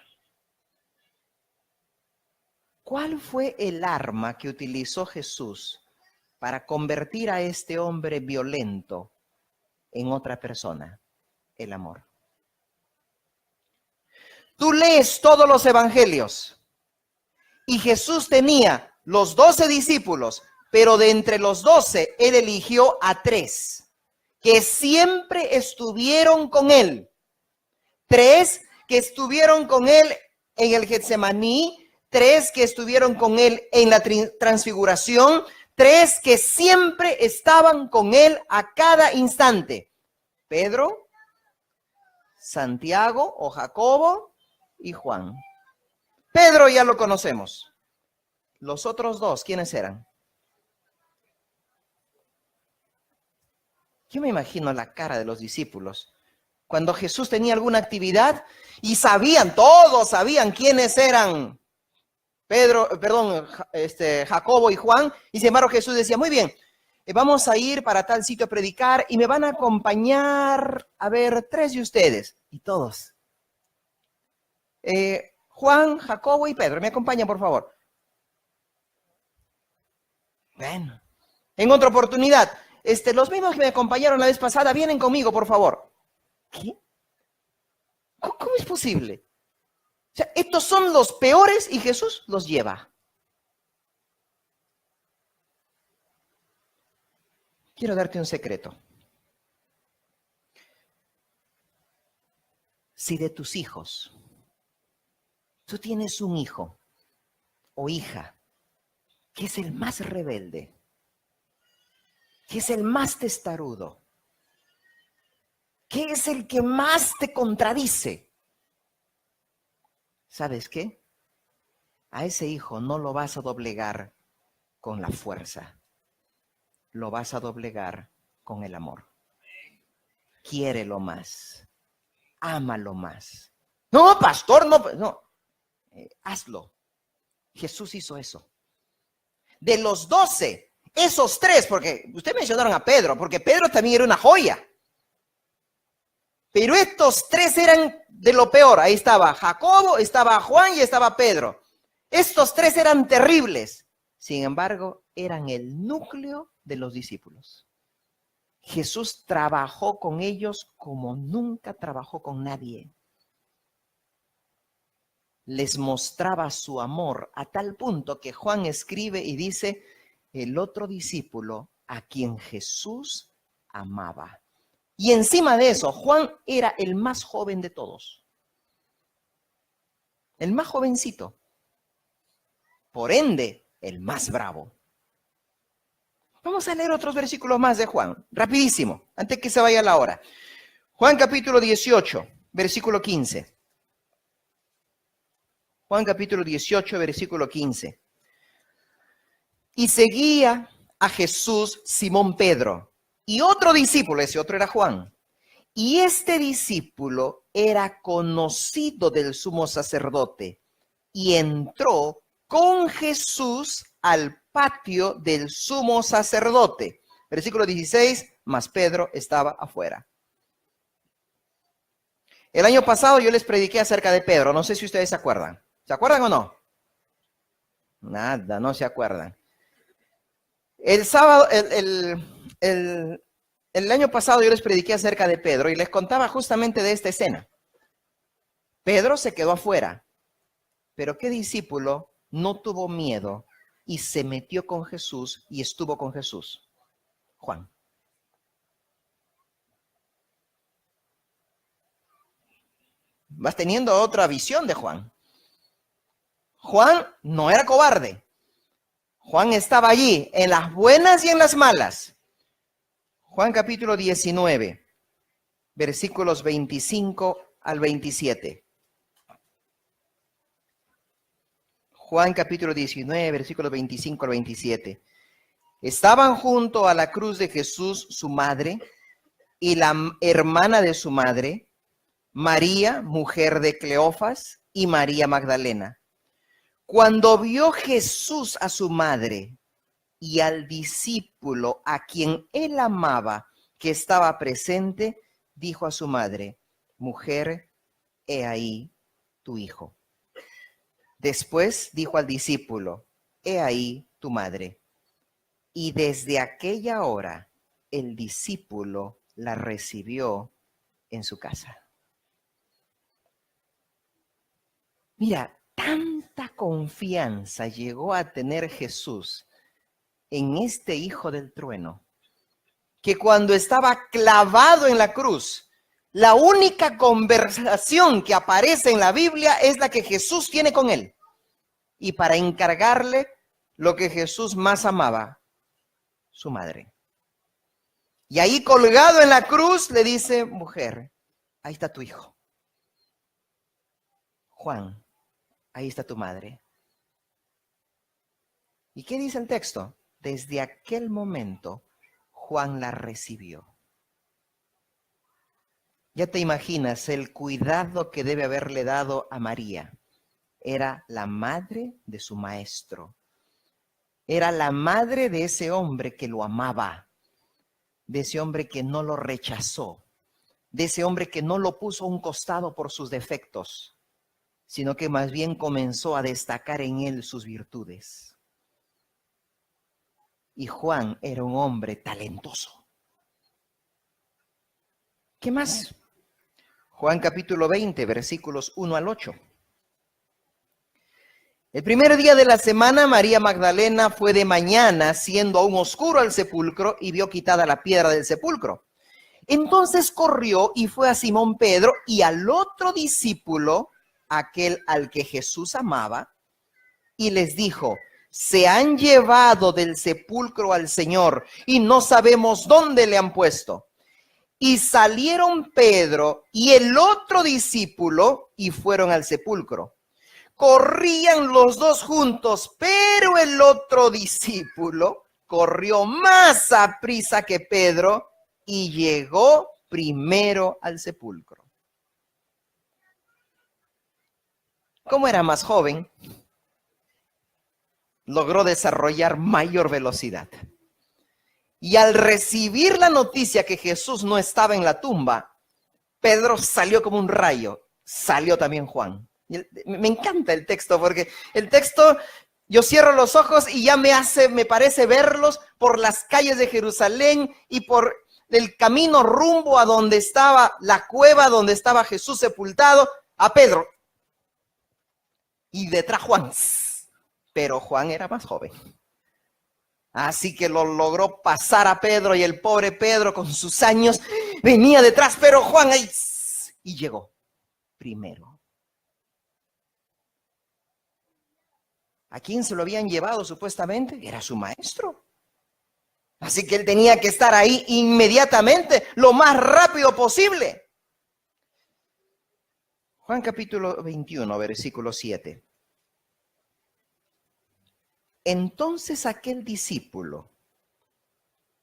¿Cuál fue el arma que utilizó Jesús para convertir a este hombre violento en otra persona? El amor. Tú lees todos los evangelios y Jesús tenía los 12 discípulos, pero de entre los 12 él eligió a 3 que siempre estuvieron con él. 3 que estuvieron con él en el Getsemaní, 3 que estuvieron con él en la transfiguración, 3 que siempre estaban con él a cada instante. Pedro, Santiago o Jacobo y Juan. Pedro ya lo conocemos. Los otros dos, ¿quiénes eran? Yo me imagino la cara de los discípulos cuando Jesús tenía alguna actividad y todos sabían quiénes eran Jacobo y Juan, y sin embargo Jesús decía, muy bien, vamos a ir para tal sitio a predicar y me van a acompañar, 3 de ustedes, y todos. Juan, Jacobo y Pedro, me acompañan por favor. Bueno, en otra oportunidad, los mismos que me acompañaron la vez pasada, vienen conmigo por favor. ¿Qué? ¿Cómo es posible? O sea, estos son los peores y Jesús los lleva. Quiero darte un secreto. Si de tus hijos, tú tienes un hijo o hija que es el más rebelde, que es el más testarudo, que es el que más te contradice, ¿sabes qué? A ese hijo no lo vas a doblegar con la fuerza, lo vas a doblegar con el amor. Quiérelo más, ámalo más. No, pastor, no. Hazlo. Jesús hizo eso. De los 12, esos 3, porque ustedes mencionaron a Pedro, porque Pedro también era una joya. Pero estos 3 eran de lo peor. Ahí estaba Jacobo, estaba Juan y estaba Pedro. Estos 3 eran terribles. Sin embargo, eran el núcleo de los discípulos. Jesús trabajó con ellos como nunca trabajó con nadie. Les mostraba su amor a tal punto que Juan escribe y dice, el otro discípulo a quien Jesús amaba. Y encima de eso, Juan era el más joven de todos. El más jovencito. Por ende, el más bravo. Vamos a leer otros versículos más de Juan, rapidísimo, antes que se vaya la hora. Juan capítulo 18, versículo 15. Juan capítulo 18, versículo 15. Y seguía a Jesús Simón Pedro y otro discípulo, ese otro era Juan. Y este discípulo era conocido del sumo sacerdote y entró con Jesús al patio del sumo sacerdote. Versículo 16, mas Pedro estaba afuera. El año pasado yo les prediqué acerca de Pedro, no sé si ustedes se acuerdan. ¿Se acuerdan o no? Nada, no se acuerdan. El sábado, el año pasado yo les prediqué acerca de Pedro y les contaba justamente de esta escena. Pedro se quedó afuera, pero ¿qué discípulo no tuvo miedo y se metió con Jesús y estuvo con Jesús? Juan. Vas teniendo otra visión de Juan. Juan no era cobarde. Juan estaba allí en las buenas y en las malas. Juan capítulo 19, versículos 25 al 27. Juan capítulo 19, versículos 25 al 27. Estaban junto a la cruz de Jesús su madre y la hermana de su madre, María, mujer de Cleofas, y María Magdalena. Cuando vio Jesús a su madre y al discípulo a quien él amaba que estaba presente, dijo a su madre, mujer, he ahí tu hijo. Después dijo al discípulo, he ahí tu madre. Y desde aquella hora el discípulo la recibió en su casa. Mira, tanta confianza llegó a tener Jesús en este hijo del trueno, que cuando estaba clavado en la cruz, la única conversación que aparece en la Biblia es la que Jesús tiene con él. Y para encargarle lo que Jesús más amaba, su madre. Y ahí colgado en la cruz le dice, mujer, ahí está tu hijo. Juan, ahí está tu madre. ¿Y qué dice el texto? Desde aquel momento, Juan la recibió. Ya te imaginas el cuidado que debe haberle dado a María. Era la madre de su maestro. Era la madre de ese hombre que lo amaba, de ese hombre que no lo rechazó, de ese hombre que no lo puso a un costado por sus defectos, sino que más bien comenzó a destacar en él sus virtudes. Y Juan era un hombre talentoso. ¿Qué más? Juan capítulo 20, versículos 1 al 8. El primer día de la semana, María Magdalena fue de mañana, siendo aún oscuro, al sepulcro y vio quitada la piedra del sepulcro. Entonces corrió y fue a Simón Pedro y al otro discípulo, aquel al que Jesús amaba, y les dijo, se han llevado del sepulcro al Señor y no sabemos dónde le han puesto. Y salieron Pedro y el otro discípulo y fueron al sepulcro. Corrían los dos juntos, pero el otro discípulo corrió más aprisa que Pedro y llegó primero al sepulcro. Como era más joven, logró desarrollar mayor velocidad. Y al recibir la noticia que Jesús no estaba en la tumba, Pedro salió como un rayo, salió también Juan. Me encanta el texto porque el texto, yo cierro los ojos y ya me parece verlos por las calles de Jerusalén y por el camino rumbo a donde estaba la cueva, donde estaba Jesús sepultado, a Pedro. Y detrás Juan, pero Juan era más joven. Así que lo logró pasar a Pedro y el pobre Pedro con sus años venía detrás, pero Juan ahí y llegó primero. ¿A quién se lo habían llevado supuestamente? Era su maestro. Así que él tenía que estar ahí inmediatamente, lo más rápido posible. Juan capítulo 21, versículo 7. Entonces aquel discípulo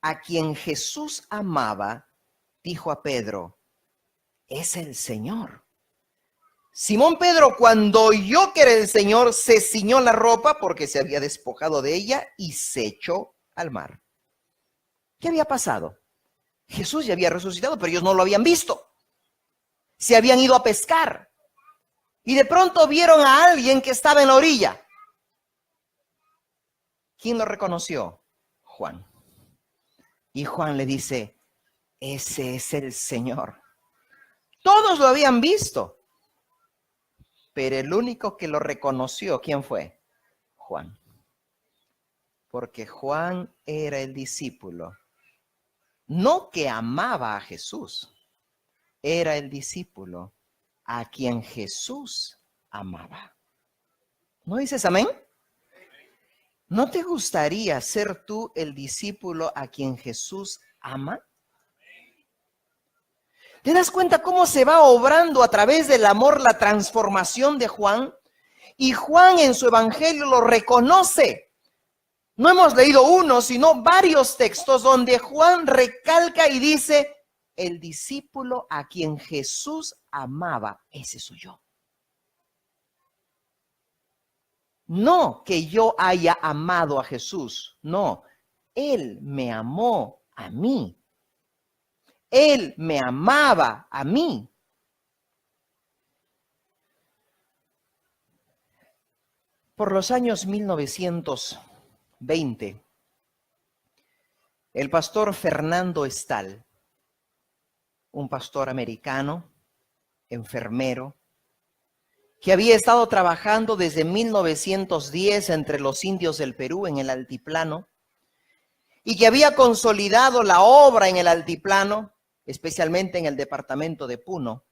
a quien Jesús amaba, dijo a Pedro, es el Señor. Simón Pedro, cuando oyó que era el Señor, se ciñó la ropa porque se había despojado de ella y se echó al mar. ¿Qué había pasado? Jesús ya había resucitado, pero ellos no lo habían visto. Se habían ido a pescar y de pronto vieron a alguien que estaba en la orilla. ¿Quién lo reconoció? Juan. Y Juan le dice, ese es el Señor. Todos lo habían visto, pero el único que lo reconoció, ¿quién fue? Juan. Porque Juan era el discípulo, no que amaba a Jesús, era el discípulo a quien Jesús amaba. ¿No dices amén? ¿No te gustaría ser tú el discípulo a quien Jesús ama? ¿Te das cuenta cómo se va obrando a través del amor la transformación de Juan? Y Juan en su evangelio lo reconoce. No hemos leído uno, sino varios textos donde Juan recalca y dice, el discípulo a quien Jesús amaba, ese soy yo. No que yo haya amado a Jesús, no, Él me amó a mí. Él me amaba a mí. Por los años 1920, el pastor Fernando Estal, un pastor americano, enfermero, que había estado trabajando desde 1910 entre los indios del Perú en el altiplano y que había consolidado la obra en el altiplano, especialmente en el departamento de Puno,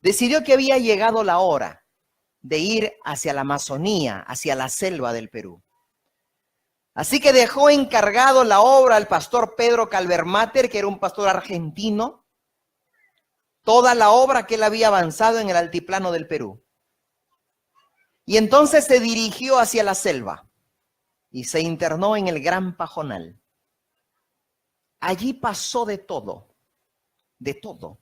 decidió que había llegado la hora de ir hacia la Amazonía, hacia la selva del Perú. Así que dejó encargado la obra al pastor Pedro Calvermater, que era un pastor argentino, toda la obra que él había avanzado en el altiplano del Perú. Y entonces se dirigió hacia la selva y se internó en el Gran Pajonal. Allí pasó de todo, de todo.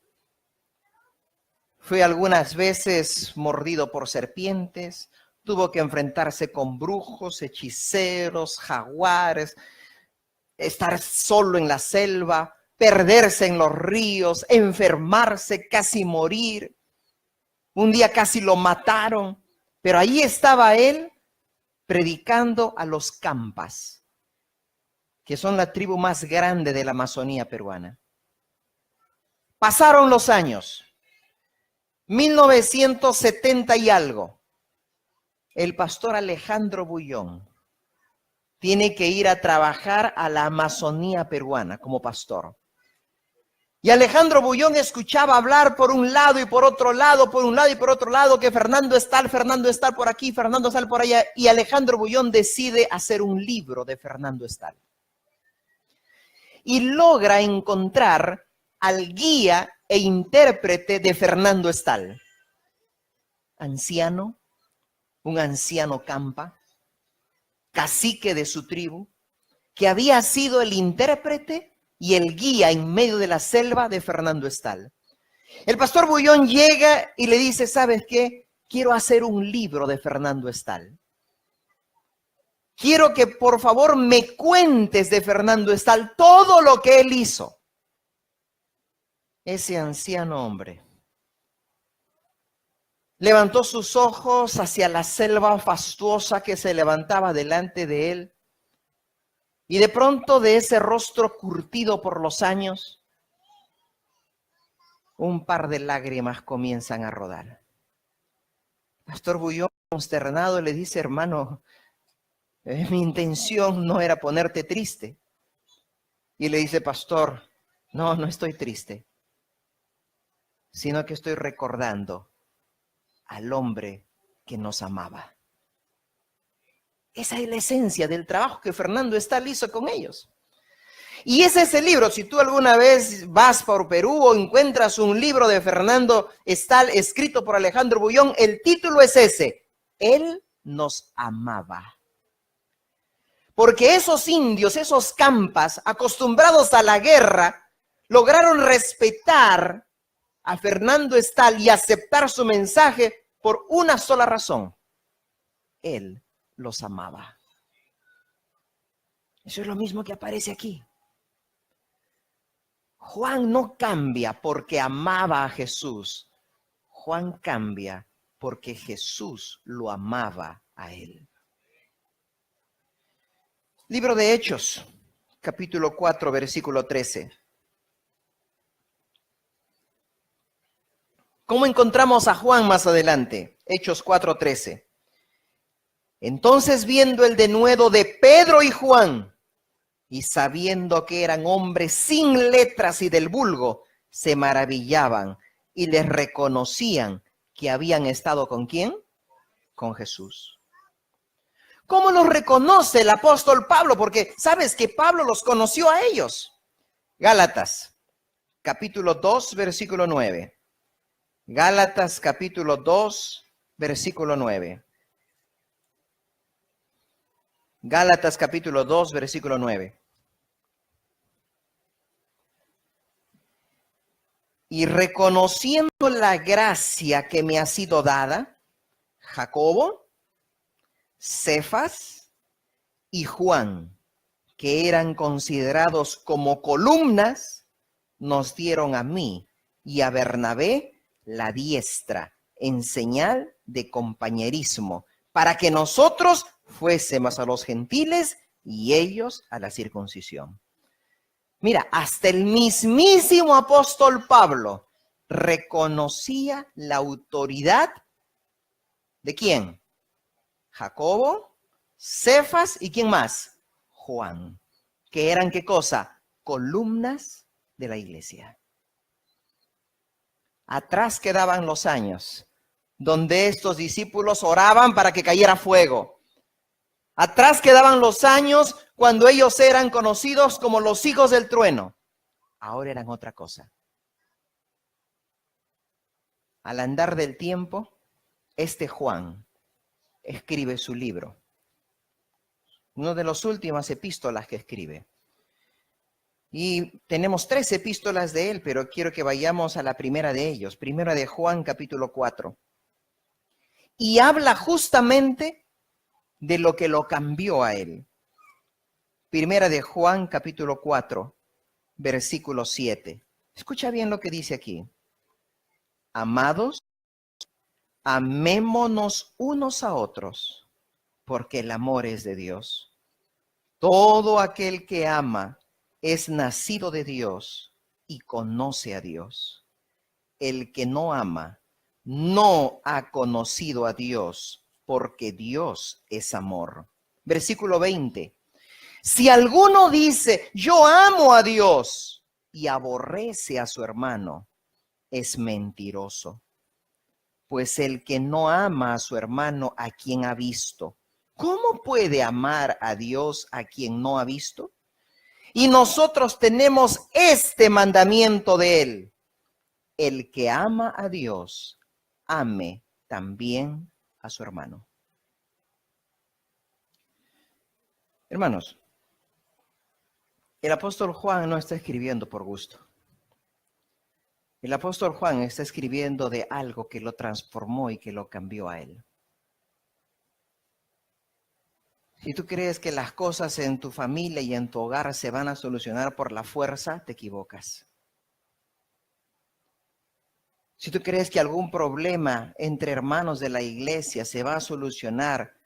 Fue algunas veces mordido por serpientes, tuvo que enfrentarse con brujos, hechiceros, jaguares, estar solo en la selva, perderse en los ríos, enfermarse, casi morir. Un día casi lo mataron, pero ahí estaba él predicando a los Campas, que son la tribu más grande de la Amazonía peruana. Pasaron los años, 1970 y algo. El pastor Alejandro Bullón tiene que ir a trabajar a la Amazonía peruana como pastor. Y Alejandro Bullón escuchaba hablar por un lado y por otro lado, por un lado y por otro lado, que Fernando está por aquí, Fernando está por allá. Y Alejandro Bullón decide hacer un libro de Fernando Estal. Y logra encontrar al guía e intérprete de Fernando Estal. Anciano, un anciano Campa, cacique de su tribu, que había sido el intérprete y el guía en medio de la selva de Fernando Estal. El pastor Bullón llega y le dice, ¿sabes qué? Quiero hacer un libro de Fernando Estal. Quiero que por favor me cuentes de Fernando Estal todo lo que él hizo. Ese anciano hombre levantó sus ojos hacia la selva fastuosa que se levantaba delante de él. Y de pronto de ese rostro curtido por los años, un par de lágrimas comienzan a rodar. Pastor Bullón, consternado, le dice, hermano, mi intención no era ponerte triste. Y le dice, pastor, no estoy triste, sino que estoy recordando al hombre que nos amaba. Esa es la esencia del trabajo que Fernando Estal hizo con ellos. Y ese es el libro. Si tú alguna vez vas por Perú o encuentras un libro de Fernando Estal escrito por Alejandro Bullón, el título es ese: Él nos amaba. Porque esos indios, esos Campas, acostumbrados a la guerra, lograron respetar a Fernando Estal y aceptar su mensaje por una sola razón: él los amaba. Eso es lo mismo que aparece aquí. Juan no cambia porque amaba a Jesús. Juan cambia porque Jesús lo amaba a él. Libro de Hechos, capítulo 4, versículo 13. ¿Cómo encontramos a Juan más adelante? Hechos 4, 13. Entonces, viendo el denuedo de Pedro y Juan, y sabiendo que eran hombres sin letras y del vulgo, se maravillaban y les reconocían que habían estado ¿con quién? Con Jesús. ¿Cómo los reconoce el apóstol Pablo? Porque sabes que Pablo los conoció a ellos. Gálatas, capítulo 2, versículo 9. Gálatas, capítulo 2, versículo 9. Gálatas, capítulo 2, versículo 9. Y reconociendo la gracia que me ha sido dada, Jacobo, Cefas y Juan, que eran considerados como columnas, nos dieron a mí y a Bernabé la diestra en señal de compañerismo, para que nosotros fuésemos a los gentiles y ellos a la circuncisión. Mira, hasta el mismísimo apóstol Pablo reconocía la autoridad ¿de quién? Jacobo, Cefas y ¿quién más? Juan, que eran ¿qué cosa? Columnas de la iglesia. Atrás quedaban los años donde estos discípulos oraban para que cayera fuego. Atrás quedaban los años cuando ellos eran conocidos como los hijos del trueno. Ahora eran otra cosa. Al andar del tiempo, este Juan escribe su libro. Una de las últimas epístolas que escribe. Y tenemos 3 epístolas de él, pero quiero que vayamos a la primera de ellos. Primera de Juan, capítulo 4. Y habla justamente de lo que lo cambió a él. Primera de Juan, capítulo 4, versículo 7. Escucha bien lo que dice aquí. Amados, amémonos unos a otros, porque el amor es de Dios. Todo aquel que ama es nacido de Dios y conoce a Dios. El que no ama no ha conocido a Dios, porque Dios es amor. Versículo 20. Si alguno dice, yo amo a Dios y aborrece a su hermano, es mentiroso. Pues el que no ama a su hermano a quien ha visto, ¿cómo puede amar a Dios a quien no ha visto? Y nosotros tenemos este mandamiento de él. El que ama a Dios, ame también a su hermano. Hermanos, el apóstol Juan no está escribiendo por gusto. El apóstol Juan está escribiendo de algo que lo transformó y que lo cambió a él. Si tú crees que las cosas en tu familia y en tu hogar se van a solucionar por la fuerza, te equivocas. Si tú crees que algún problema entre hermanos de la iglesia se va a solucionar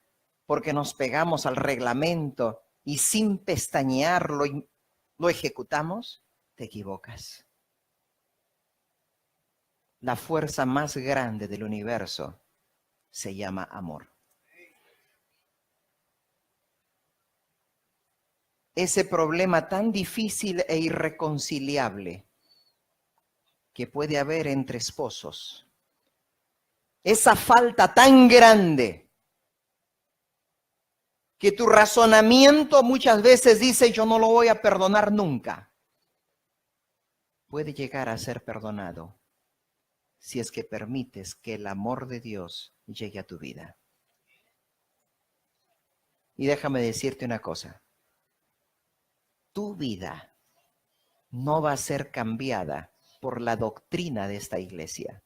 porque nos pegamos al reglamento y sin pestañear lo ejecutamos, te equivocas. La fuerza más grande del universo se llama amor. Ese problema tan difícil e irreconciliable que puede haber entre esposos, esa falta tan grande que tu razonamiento muchas veces dice yo no lo voy a perdonar nunca, puede llegar a ser perdonado si es que permites que el amor de Dios llegue a tu vida. Y déjame decirte una cosa. Tu vida no va a ser cambiada por la doctrina de esta iglesia.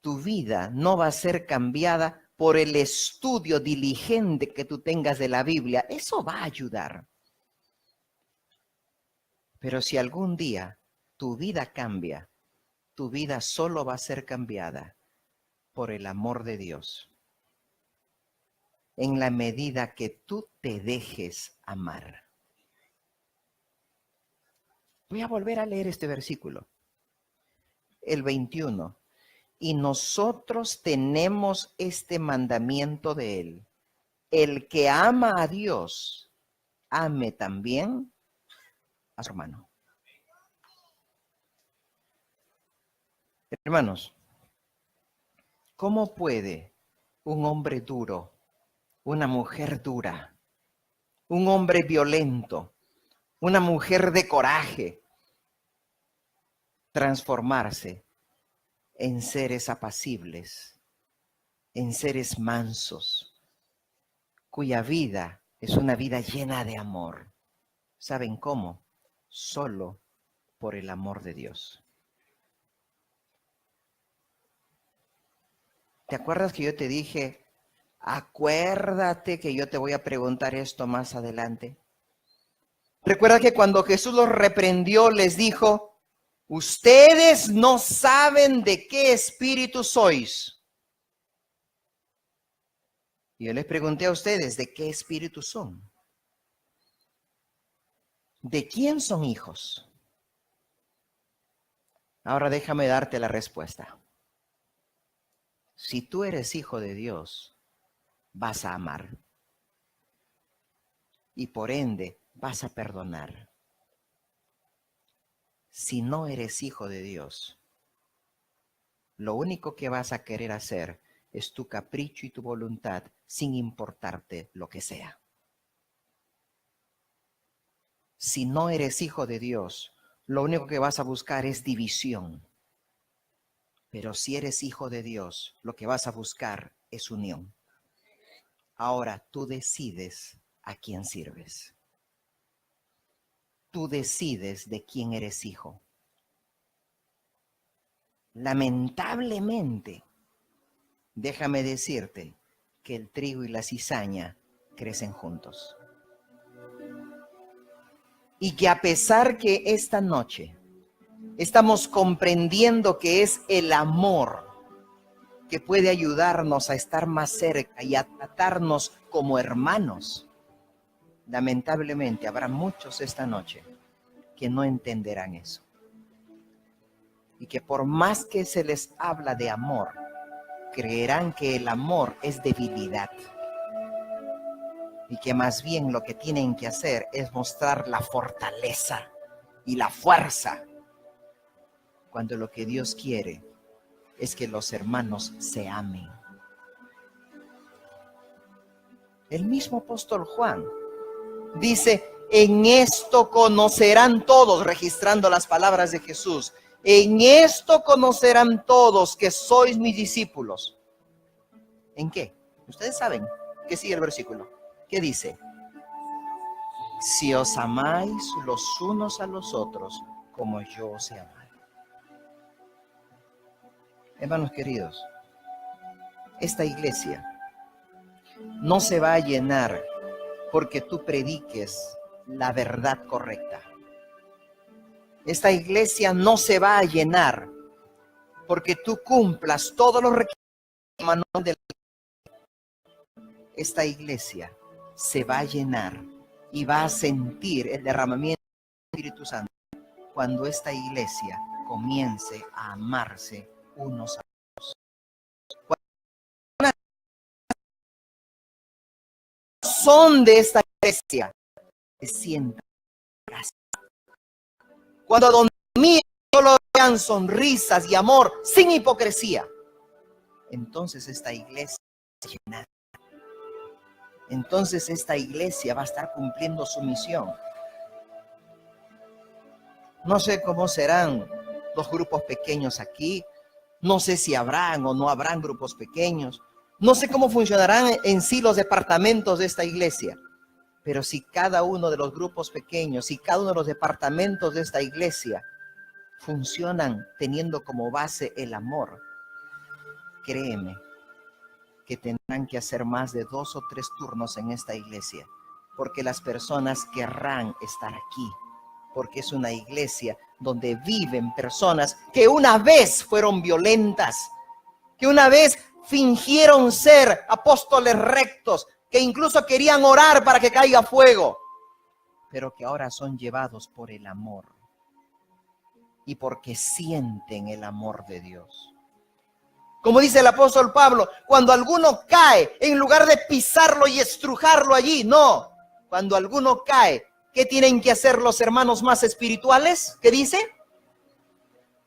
Tu vida no va a ser cambiada por el estudio diligente que tú tengas de la Biblia. Eso va a ayudar. Pero si algún día tu vida cambia, tu vida solo va a ser cambiada por el amor de Dios. En la medida que tú te dejes amar. Voy a volver a leer este versículo. El 21. Y nosotros tenemos este mandamiento de él. El que ama a Dios, ame también a su hermano. Hermanos, ¿cómo puede un hombre duro, una mujer dura, un hombre violento, una mujer de coraje, transformarse en seres apacibles, en seres mansos, cuya vida es una vida llena de amor? ¿Saben cómo? Solo por el amor de Dios. ¿Te acuerdas que yo te dije, acuérdate que yo te voy a preguntar esto más adelante? Recuerda que cuando Jesús los reprendió, les dijo, ustedes no saben de qué espíritu sois. Y yo les pregunté a ustedes, ¿de qué espíritu son? ¿De quién son hijos? Ahora déjame darte la respuesta. Si tú eres hijo de Dios, vas a amar. Y por ende, vas a perdonar. Si no eres hijo de Dios, lo único que vas a querer hacer es tu capricho y tu voluntad, sin importarte lo que sea. Si no eres hijo de Dios, lo único que vas a buscar es división. Pero si eres hijo de Dios, lo que vas a buscar es unión. Ahora tú decides a quién sirves. Tú decides de quién eres hijo. Lamentablemente, déjame decirte que el trigo y la cizaña crecen juntos. Y que a pesar que esta noche estamos comprendiendo que es el amor que puede ayudarnos a estar más cerca y a tratarnos como hermanos, lamentablemente habrá muchos esta noche que no entenderán eso. Y que por más que se les habla de amor, creerán que el amor es debilidad. Y que más bien lo que tienen que hacer es mostrar la fortaleza y la fuerza. Cuando lo que Dios quiere es que los hermanos se amen. El mismo apóstol Juan dice, en esto conocerán todos, registrando las palabras de Jesús, en esto conocerán todos que sois mis discípulos. ¿En qué? Ustedes saben que sigue el versículo. ¿Qué dice? Si os amáis los unos a los otros como yo os he amado. Hermanos queridos, esta iglesia no se va a llenar porque tú prediques la verdad correcta. Esta iglesia no se va a llenar porque tú cumplas todos los requisitos de la... Esta iglesia se va a llenar y va a sentir el derramamiento del Espíritu Santo cuando esta iglesia comience a amarse unos a otros. Cuando son de esta iglesia se sientan. Cuando donde mí solo vean sonrisas y amor sin hipocresía, entonces esta iglesia se llenará. Entonces esta iglesia va a estar cumpliendo su misión. No sé cómo serán los grupos pequeños aquí. No sé si habrán o no habrán grupos pequeños. No sé cómo funcionarán en sí los departamentos de esta iglesia. Pero si cada uno de los grupos pequeños y cada uno de los departamentos de esta iglesia funcionan teniendo como base el amor, créeme que tendrán que hacer más de 2 o 3 turnos en esta iglesia, porque las personas querrán estar aquí, porque es una iglesia donde viven personas que una vez fueron violentas, que una vez fingieron ser apóstoles rectos, que incluso querían orar para que caiga fuego, pero que ahora son llevados por el amor y porque sienten el amor de Dios. Como dice el apóstol Pablo, cuando alguno cae, en lugar de pisarlo y estrujarlo allí, no. Cuando alguno cae, ¿qué tienen que hacer los hermanos más espirituales? ¿Qué dice?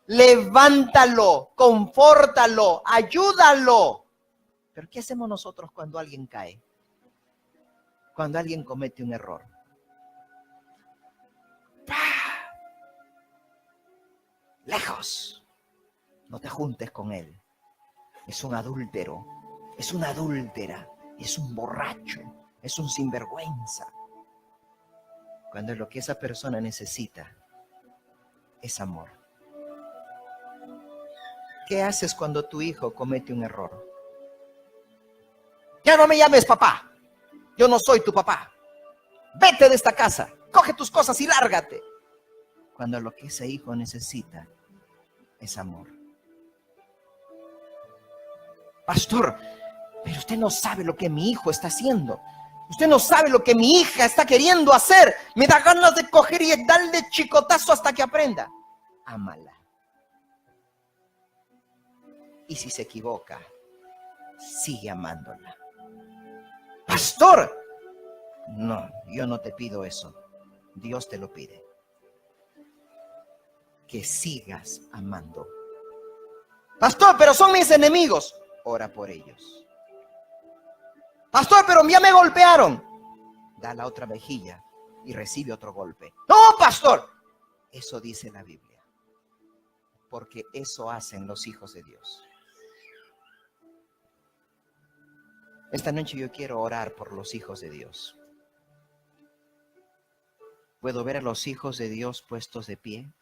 Levántalo, confórtalo, ayúdalo. Pero ¿qué hacemos nosotros cuando alguien cae? Cuando alguien comete un error. ¡Pah! Lejos. No te juntes con él. Es un adúltero, es una adúltera, es un borracho, es un sinvergüenza. Cuando lo que esa persona necesita es amor. ¿Qué haces cuando tu hijo comete un error? Ya no me llames papá. Yo no soy tu papá. Vete de esta casa. Coge tus cosas y lárgate. Cuando lo que ese hijo necesita es amor. Pastor, pero usted no sabe lo que mi hijo está haciendo. Usted no sabe lo que mi hija está queriendo hacer. Me da ganas de coger y darle chicotazo hasta que aprenda. Ámala. Y si se equivoca, sigue amándola. Pastor, no, yo no te pido eso. Dios te lo pide. Que sigas amando. Pastor, pero son mis enemigos. ora por ellos. Pastor, pero ya me golpearon. Da la otra mejilla y recibe otro golpe. No, pastor. Eso dice la Biblia. Porque eso hacen los hijos de Dios. Esta noche yo quiero orar por los hijos de Dios. Puedo ver a los hijos de Dios puestos de pie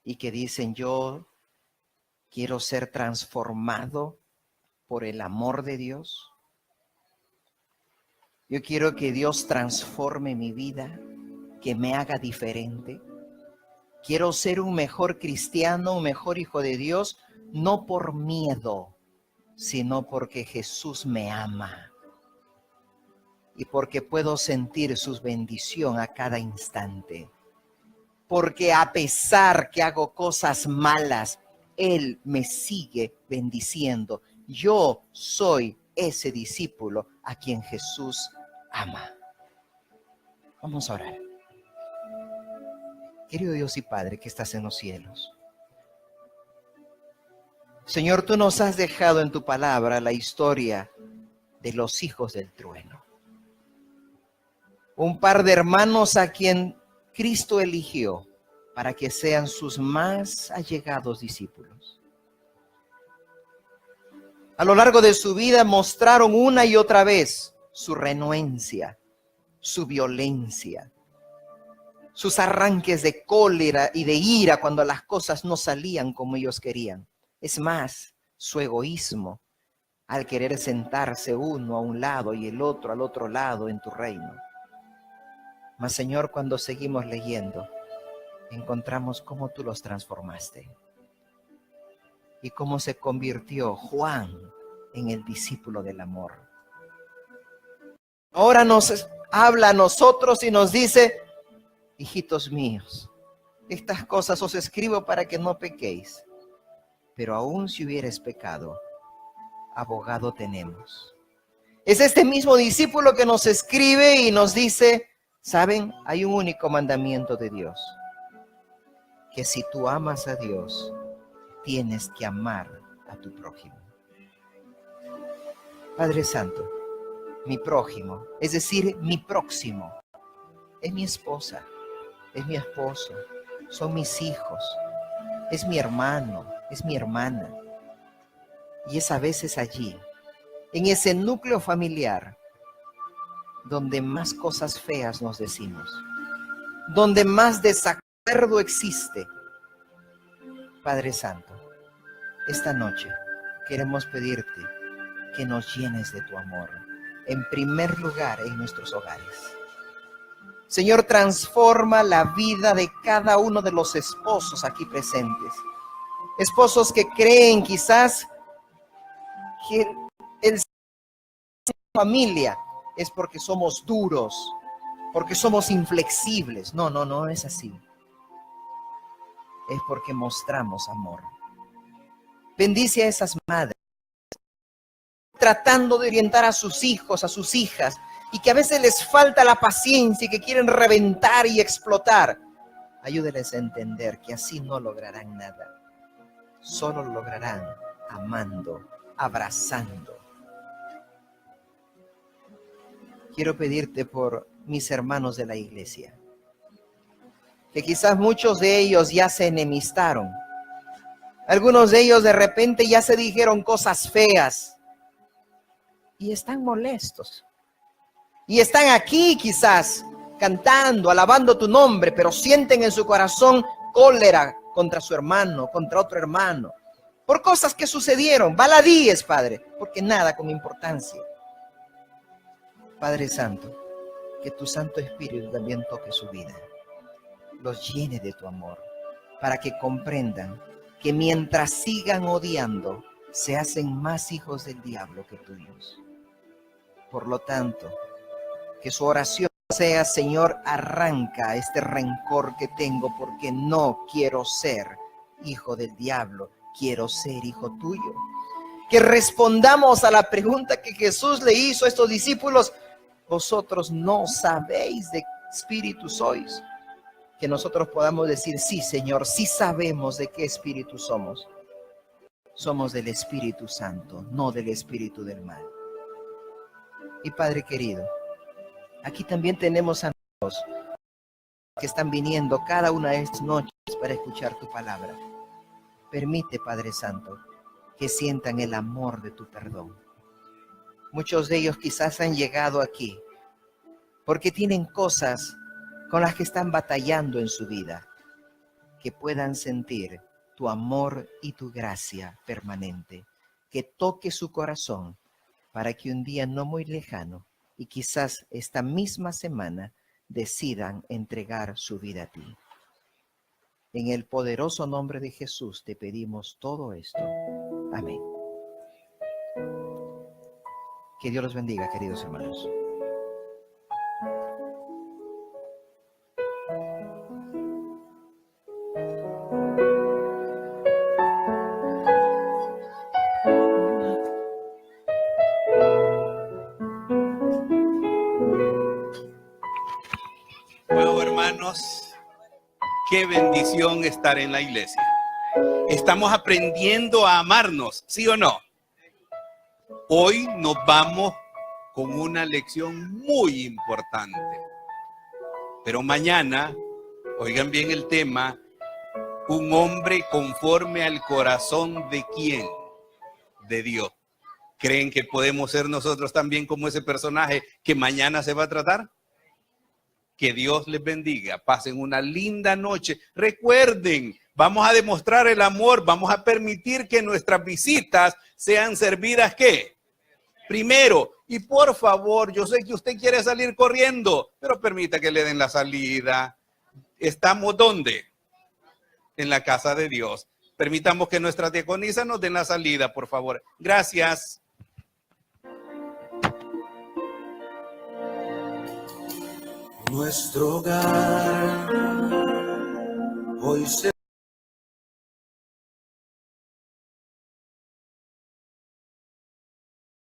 y que dicen: yo quiero ser transformado por el amor de Dios. Yo quiero que Dios transforme mi vida, que me haga diferente. Quiero ser un mejor cristiano, un mejor hijo de Dios, no por miedo, sino porque Jesús me ama y porque puedo sentir su bendición a cada instante. Porque a pesar que hago cosas malas, Él me sigue bendiciendo. Yo soy ese discípulo a quien Jesús ama. Vamos a orar. Querido Dios y Padre que estás en los cielos, Señor, tú nos has dejado en tu palabra la historia de los hijos del trueno. Un par de hermanos a quien Cristo eligió para que sean sus más allegados discípulos. A lo largo de su vida mostraron una y otra vez su renuencia, su violencia, sus arranques de cólera y de ira cuando las cosas no salían como ellos querían. Es más, su egoísmo al querer sentarse uno a un lado y el otro al otro lado en tu reino. Mas, Señor, cuando seguimos leyendo, encontramos cómo tú los transformaste y cómo se convirtió Juan en el discípulo del amor. Ahora nos habla a nosotros y nos dice: hijitos míos, estas cosas os escribo para que no pequéis. Pero aún si hubieres pecado, abogado tenemos. Es este mismo discípulo que nos escribe y nos dice: ¿saben? Hay un único mandamiento de Dios. Que si tú amas a Dios, tienes que amar a tu prójimo. Padre Santo, mi prójimo, es decir, mi próximo, es mi esposa, es mi esposo, son mis hijos, es mi hermano, es mi hermana. Y es a veces allí, en ese núcleo familiar, donde más cosas feas nos decimos, donde más desacuerdo existe. Padre Santo, esta noche queremos pedirte que nos llenes de tu amor, en primer lugar en nuestros hogares. Señor, transforma la vida de cada uno de los esposos aquí presentes. Esposos que creen quizás que el familia es porque somos duros, porque somos inflexibles. No es así. Es porque mostramos amor. Bendice a esas madres, tratando de orientar a sus hijos, a sus hijas, y que a veces les falta la paciencia y que quieren reventar y explotar. Ayúdeles a entender que así no lograrán nada. Solo lo lograrán amando, abrazando. Quiero pedirte por mis hermanos de la iglesia, que quizás muchos de ellos ya se enemistaron. Algunos de ellos de repente ya se dijeron cosas feas y están molestos. Y están aquí quizás cantando, alabando tu nombre, pero sienten en su corazón cólera contra su hermano, contra otro hermano, por cosas que sucedieron, baladíes, Padre, porque nada con importancia. Padre Santo, que tu Santo Espíritu también toque su vida, los llene de tu amor, para que comprendan que mientras sigan odiando, se hacen más hijos del diablo que tuyos. Por lo tanto, que su oración sea: Señor, arranca este rencor que tengo, porque no quiero ser hijo del diablo, quiero ser hijo tuyo. Que respondamos a la pregunta que Jesús le hizo a estos discípulos: vosotros no sabéis de qué espíritu sois. Que nosotros podamos decir: sí, Señor, sí sabemos de qué espíritu somos. somos del Espíritu Santo, no del espíritu del mal. Y Padre querido, aquí también tenemos a los que están viniendo cada una de estas noches para escuchar tu palabra. Permite, Padre Santo, que sientan el amor de tu perdón. Muchos de ellos quizás han llegado aquí porque tienen cosas con las que están batallando en su vida, que puedan sentir tu amor y tu gracia permanente, que toque su corazón para que un día no muy lejano y quizás esta misma semana decidan entregar su vida a ti. En el poderoso nombre de Jesús te pedimos todo esto. Amén. Que Dios los bendiga, queridos hermanos. Bueno, hermanos, qué bendición estar en la iglesia. Estamos aprendiendo a amarnos, ¿sí o no? Hoy nos vamos con una lección muy importante. Pero mañana, oigan bien el tema, un hombre conforme al corazón de ¿quién? De Dios. ¿Creen que podemos ser nosotros también como ese personaje que mañana se va a tratar? Que Dios les bendiga, pasen una linda noche. Recuerden, vamos a demostrar el amor, vamos a permitir que nuestras visitas sean servidas, ¿qué? Primero, y por favor, yo sé que usted quiere salir corriendo, pero permita que le den la salida. ¿Estamos dónde? En la casa de Dios. Permitamos que nuestras diaconisas nos den la salida, por favor. Gracias. Nuestro hogar hoy se